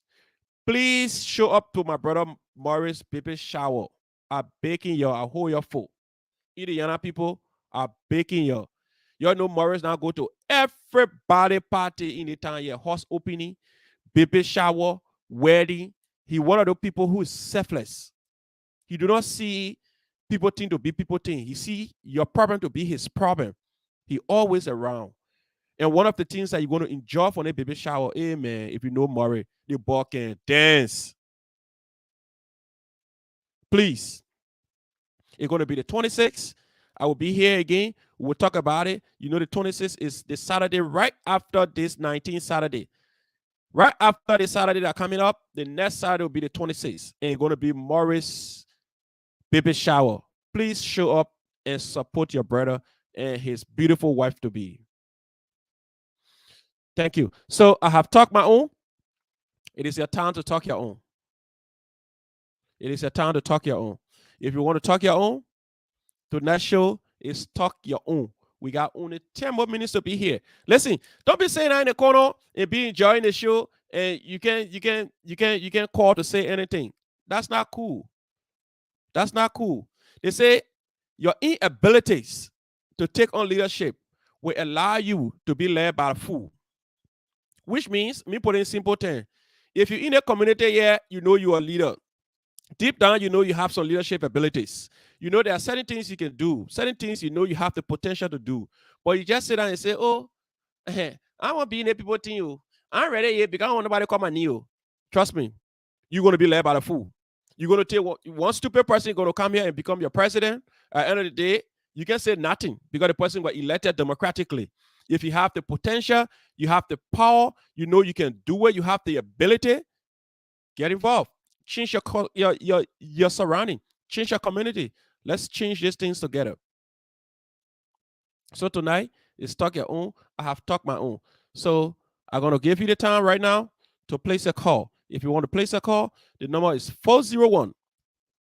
[SPEAKER 1] Please show up to my brother Morris baby shower. I'm baking you. I hold your foot. Indiana people are baking you. Y'all know Morris now go to everybody party in the town here. Horse opening, baby shower, wedding. He one of those people who is selfless. He do not see people thing to be people thing. He see your problem to be his problem. He always around. And one of the things that you're going to enjoy from the baby shower, man, if you know Murray, the boy can dance. Please. It's going to be the 26th. I will be here again. We'll talk about it. You know, the 26th is the Saturday right after this 19th Saturday. Right after the Saturday that coming up, the next Saturday will be the 26th. And it's going to be Morris baby shower. Please show up and support your brother and his beautiful wife to be. Thank you. So I have talked my own. It is your time to talk your own. It is your time to talk your own. If you want to talk your own, tonight's show is talk your own. We got only 10 more minutes to be here. Listen, don't be saying that in the corner and be enjoying the show and you can call to say anything. That's not cool. That's not cool. They say your inabilities to take on leadership will allow you to be led by a fool. Which means, me put in simple terms, if you're in a community here, you know you're a leader. Deep down, you know you have some leadership abilities. You know there are certain things you can do, certain things you know you have the potential to do. But you just sit down and say, oh, I want to be in a people team. I'm ready yet because I don't want nobody to come and kneel. Trust me, you're going to be led by the fool. You're going to take one stupid person going to come here and become your president. At the end of the day, you can say nothing because the person got elected democratically. If you have the potential, you have the power, you know you can do it, you have the ability, get involved. Change your surrounding. Change your community. Let's change these things together. So tonight is talk your own. I have talked my own. So I'm going to give you the time right now to place a call. If you want to place a call, the number is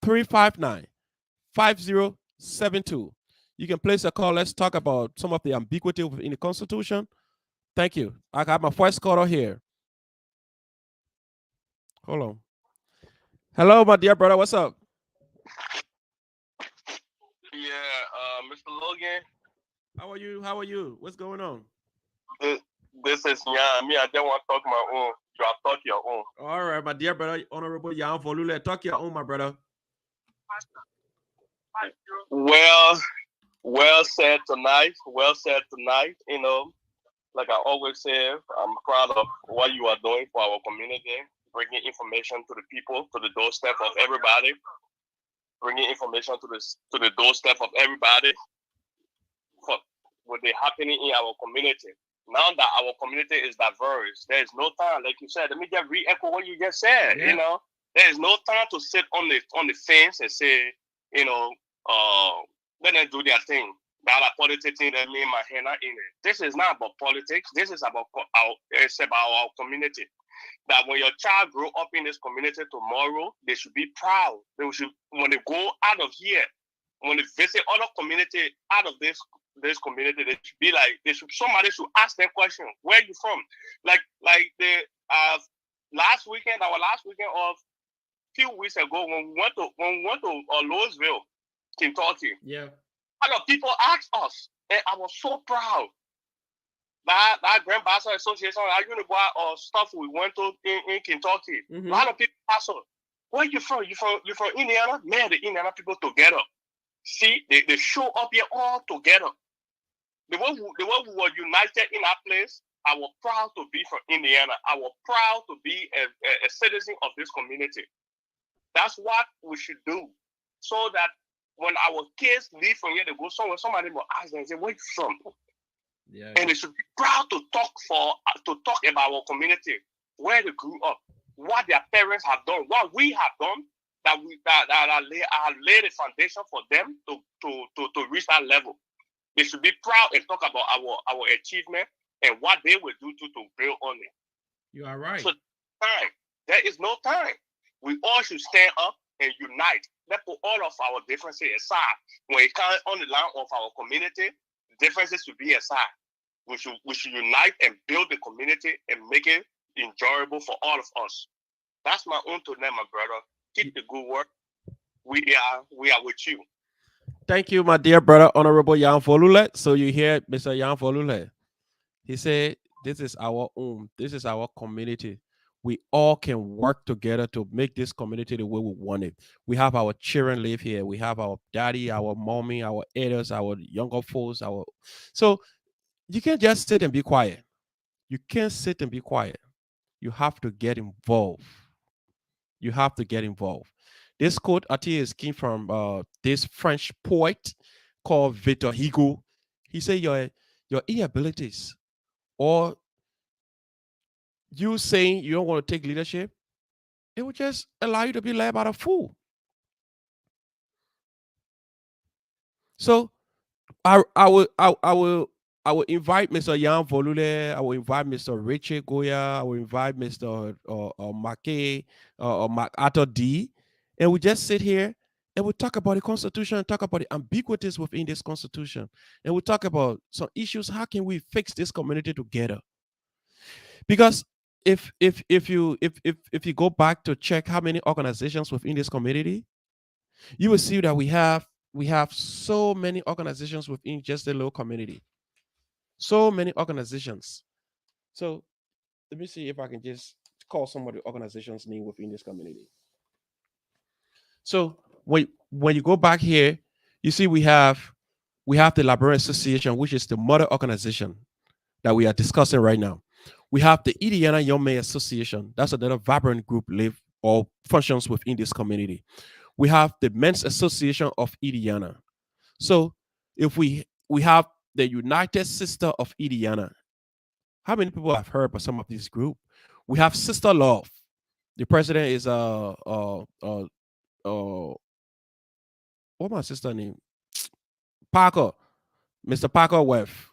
[SPEAKER 1] 401-359-5072. You can place a call. Let's talk about some of the ambiguity in the Constitution. Thank you. I got my first caller here. Hold on. Hello, my dear brother. What's up?
[SPEAKER 3] Yeah, Mr. Logan.
[SPEAKER 1] How are you? How are you? What's going on?
[SPEAKER 3] This is Jan. Me, I don't want to talk my own. You are talk your own.
[SPEAKER 1] All right, my dear brother, Honorable Jan Volule. Talk your own, my brother.
[SPEAKER 3] Well said tonight. Well said tonight. You know, like I always say, I'm proud of what you are doing for our community, bringing information to the people, to the doorstep of everybody, bringing information to the doorstep of everybody for what is happening in our community. Now that our community is diverse, there is no time, like you said. Let me just re-echo what you just said.
[SPEAKER 1] Yeah.
[SPEAKER 3] You know, there is no time to sit on the fence and say, you know, let them do their thing. That politics thing that me and my hand not in it. This is not about politics. This is about it's about our community. That when your child grow up in this community tomorrow, they should be proud. They should, when they go out of here, when they visit other community out of this community, they should be like, somebody should ask them question, where you from? Like the last weekend of few weeks ago when we went to Louisville, Kentucky.
[SPEAKER 1] Yeah.
[SPEAKER 3] A lot of people asked us, and I was so proud. That Grand Bassa Association, our Unibois or stuff we went to in Kentucky.
[SPEAKER 1] Mm-hmm.
[SPEAKER 3] A lot of people asked us, where you from? You from Indiana? Man, the Indiana people together. See, they show up here all together. The way we were united in our place, I was proud to be from Indiana. I was proud to be a citizen of this community. That's what we should do. So that when our kids leave from here, they go somewhere, somebody will ask them and say, where you from?
[SPEAKER 1] Yeah.
[SPEAKER 3] And they should be proud to talk about our community, where they grew up, what their parents have done, what we have done, that lay the foundation for them to reach that level. They should be proud and talk about our achievement and what they will do to build on it.
[SPEAKER 1] You are right.
[SPEAKER 3] So there is no time. We all should stand up and unite. Let's put all of our differences aside. When it comes on the line of our community, differences should be aside. We should unite and build the community and make it enjoyable for all of us. That's my own to them, my brother. Keep the good work. We are with you.
[SPEAKER 1] Thank you, my dear brother, Honorable Jan Folule. So you hear Mr. Jan Folule. He said, this is our own. This is our community. We all can work together to make this community the way we want it. We have our children live here. We have our daddy, our mommy, our elders, our younger folks. So you can't just sit and be quiet. You can't sit and be quiet. You have to get involved. You have to get involved. This quote, I think, is came from this French poet called Victor Hugo. He said, your inabilities or you saying you don't want to take leadership, it will just allow you to be led by a fool. So I will invite Mr. Jan Volule. I will invite Mr. Richard Goya. I will invite Mr. Mackay or MacArthur D. And we just sit here and we talk about the Constitution and talk about the ambiguities within this Constitution. And we talk about some issues. How can we fix this community together? Because if you go back to check how many organizations within this community, you will see that we have so many organizations within just a little community. So many organizations. So let me see if I can just call some of the organizations name within this community. So when you go back here, you see we have the Librarian Association, which is the mother organization that we are discussing right now. We have the Indiana Young Men Association. That's another vibrant group live or functions within this community. We have the Men's Association of Indiana. So if we have the United Sister of Indiana. How many people have heard about some of these groups? We have Sister Love. The president is what my sister name? Parker. Mr. Parker wife.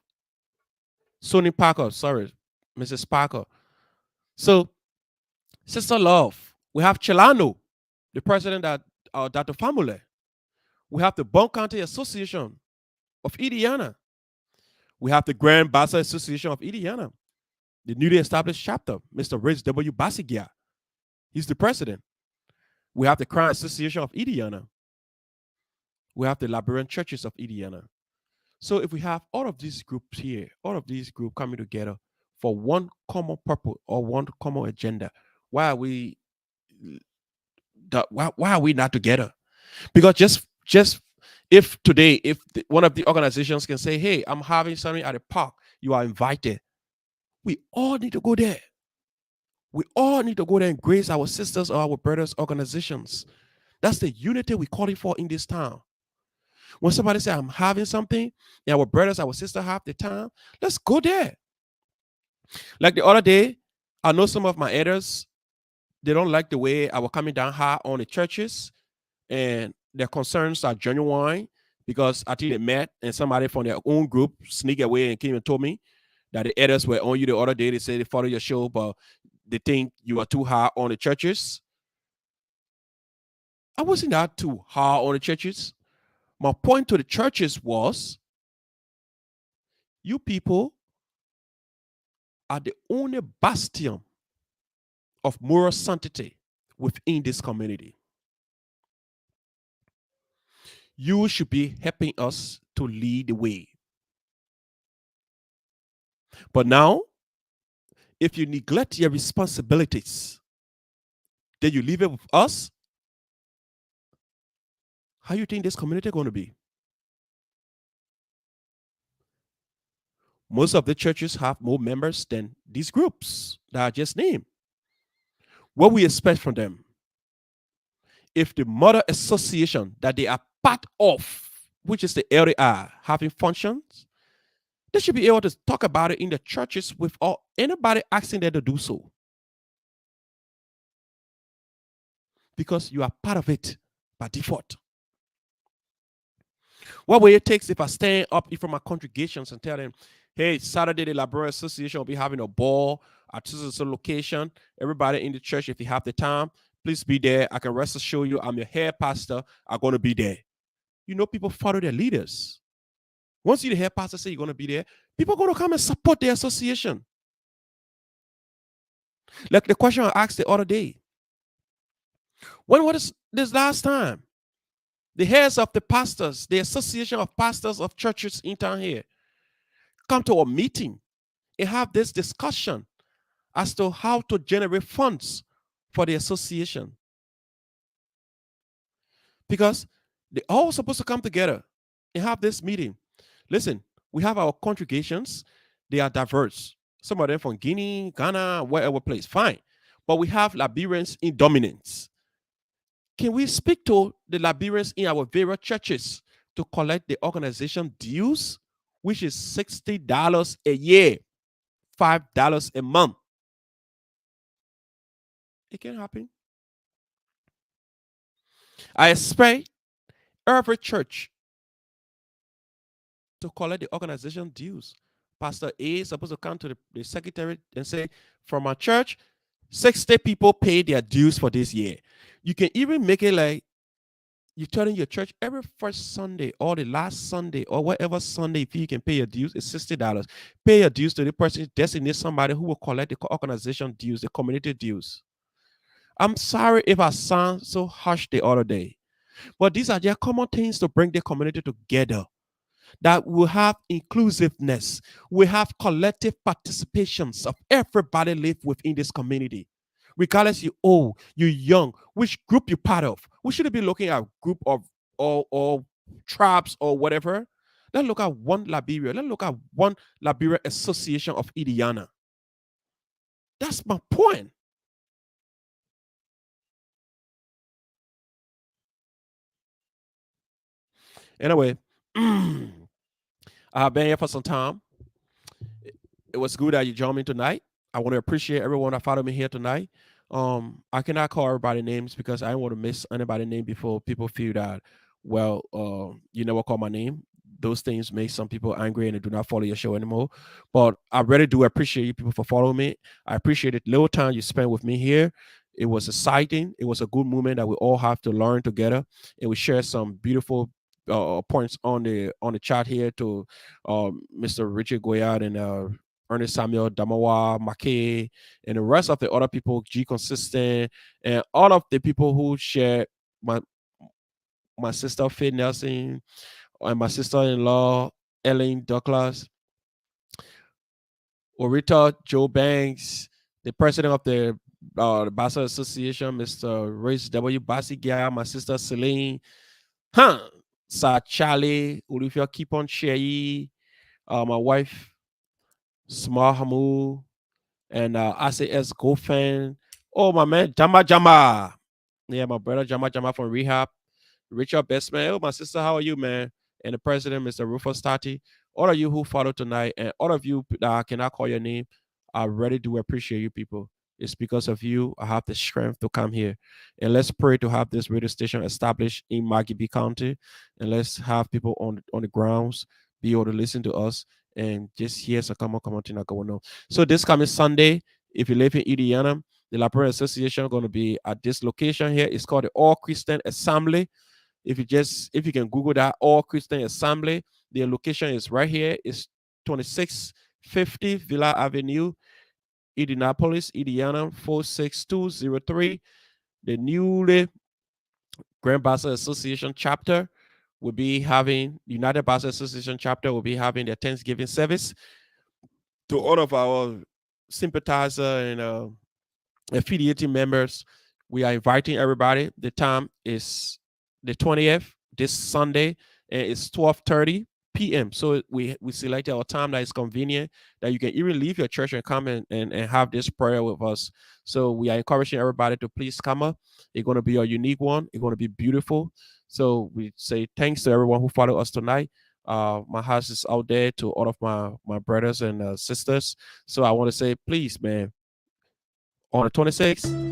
[SPEAKER 1] Sonny Parker, sorry. Mrs. Parker. So Sister Love. We have Chelano, the president that Dr. Famule. We have the Bon County Association of Indiana. We have the Grand Bassa Association of Indiana, the newly established chapter, Mr. Rich W. Basigia. He's the president. We have the Crown Association of Indiana. We have the Librarian Churches of Indiana. So if we have all of these groups here, all of these groups coming together for one common purpose or one common agenda, why are we not together? Because just if today, one of the organizations can say, hey, I'm having something at a park, you are invited. We all need to go there. We all need to go there and grace our sisters or our brothers' organizations. That's the unity we're calling for in this town. When somebody say I'm having something, and our brothers, our sisters have the time, let's go there. Like the other day, I know some of my elders, they don't like the way I was coming down hard on the churches, and their concerns are genuine because I think they met and somebody from their own group sneak away and came and told me that the elders were on you the other day. They say they follow your show, but they think you are too hard on the churches. I wasn't that too hard on the churches. My point to the churches was, you people are the only bastion of moral sanctity within this community. You should be helping us to lead the way. But now, if you neglect your responsibilities, then you leave it with us, how you think this community going to be? Most of the churches have more members than these groups that I just named. What we expect from them, if the mother association that they are part of, which is the LDR, having functions, they should be able to talk about it in the churches without anybody asking them to do so. Because you are part of it by default. What will it take if I stand up in front of my congregations and tell them, hey, Saturday the Library Association will be having a ball at this location. Everybody in the church, if you have the time, please be there. I can rest assure you I'm your head pastor. I'm going to be there. You know, people follow their leaders. Once you the head pastor say you're going to be there, people are going to come and support the association. Like the question I asked the other day. When was this last time? The heads of the pastors, the association of pastors of churches in town here, come to a meeting and have this discussion as to how to generate funds for the association. Because they're all supposed to come together and have this meeting. Listen, we have our congregations. They are diverse. Some of them from Guinea, Ghana, wherever place. Fine. But we have Liberians in dominance. Can we speak to the Liberians in our various churches to collect the organization dues, which is $60 a year, $5 a month? It can happen. I expect every church to collect the organization dues. Pastor A is supposed to come to the secretary and say, from our church, 60 people pay their dues for this year. You can even make it like you're telling your church every first Sunday or the last Sunday or whatever Sunday, if you can pay your dues, it's $60. Pay your dues to the person, designate somebody who will collect the organization dues, the community dues. I'm sorry if I sound so harsh the other day, but these are just common things to bring the community together. That will have inclusiveness, we have collective participations of everybody live within this community. Regardless you old, you young, which group you're part of. We shouldn't be looking at a group of or tribes or whatever. Let's look at one Liberia. Let's look at one Liberia Association of Indiana. That's my point. Anyway, I've been here for some time. It was good that you joined me tonight. I want to appreciate everyone that followed me here tonight. I cannot call everybody names because I don't want to miss anybody's name before people feel that, well, you never call my name. Those things make some people angry and they do not follow your show anymore. But I really do appreciate you people for following me. I appreciate it. Little time you spent with me here. It was exciting. It was a good moment that we all have to learn together, and we share some beautiful points on the chat here to Mr. Richard Goyard and Ernest Samuel, Damawa, Mackay, and the rest of the other people, G Consistent, and all of the people who share my sister Faye Nelson and my sister-in-law Ellen Douglas, Orita Joe Banks, the president of the Bassa Association, Mr. Rich W. Basigia, my sister Celine, Sa Charlie, Olivia Keep on Shay, my wife Small Hamu, And ACS Gofen. Oh, my man, Jama Jama. Yeah, my brother Jama Jama from Rehab. Richard Bestman. Oh, my sister, how are you, man? And the president, Mr. Rufus Tati. All of you who followed tonight, and all of you that I cannot call your name, I really do appreciate you people. It's because of you I have the strength to come here. And let's pray to have this radio station established in Maggie County. And let's have people on the grounds be able to listen to us and just hear some come on thing going on. So this coming Sunday, if you live in Indiana, the Librarian Association going to be at this location here. It's called the All Christian Assembly. If you can Google that, All Christian Assembly, the location is right here. It's 2650 Villa Avenue, Indianapolis, Indiana 46203. The newly Grand Bassa Association chapter will be having United Bassa Association chapter will be having their Thanksgiving service. To all of our sympathizer and affiliating members, we are inviting everybody. The time is the 20th, this Sunday, and it's 12:30 p.m. So we selected our time that is convenient, that you can even leave your church and come and have this prayer with us. So we are encouraging everybody to please come up. It's going to be a unique one. It's going to be beautiful. So we say thanks to everyone who followed us tonight. My house is out there to all of my brothers and sisters. So I want to say, please, man, on the 26th,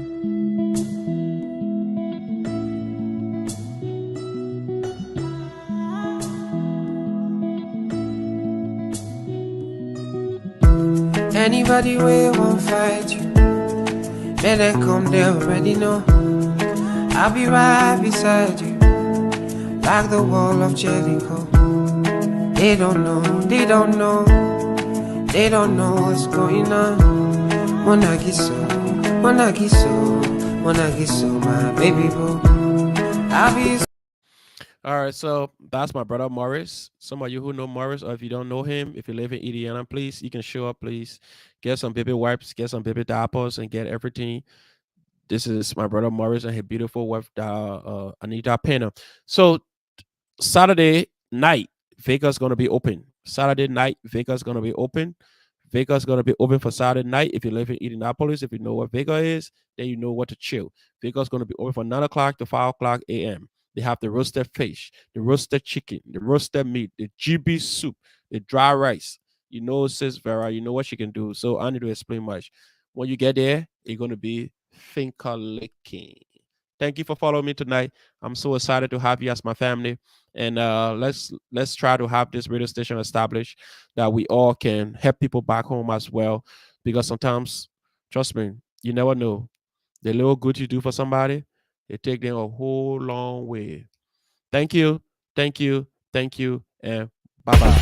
[SPEAKER 2] Anybody we won't fight you, may they come, they already know. I'll be right beside you, like the wall of Jericho. They don't know, they don't know, they don't know what's going on. Monagiso, Monagiso, Monagiso, my baby boo. I'll be.
[SPEAKER 1] All right, so that's my brother Morris. Some of you who know Morris, or if you don't know him, if you live in Indiana, please, you can show up, please. Get some baby wipes, get some baby diapers, and get everything. This is my brother Morris and his beautiful wife, Anita Pena. So Saturday night, Vegas going to be open. Saturday night, Vegas going to be open. Vegas going to be open for Saturday night. If you live in Indianapolis, if you know what Vegas is, then you know what to chill. Vegas going to be open from 9 o'clock to 5 o'clock a.m. They have the roasted fish, the roasted chicken, the roasted meat, the GB soup, the dry rice. You know, Sis Vera, you know what she can do. So I need to explain much. When you get there, you're going to be finger licking. Thank you for following me tonight. I'm so excited to have you as my family. And let's try to have this radio station established that we all can help people back home as well. Because sometimes, trust me, you never know. The little good you do for somebody, it take them a whole long way. Thank you, thank you, thank you, and bye-bye.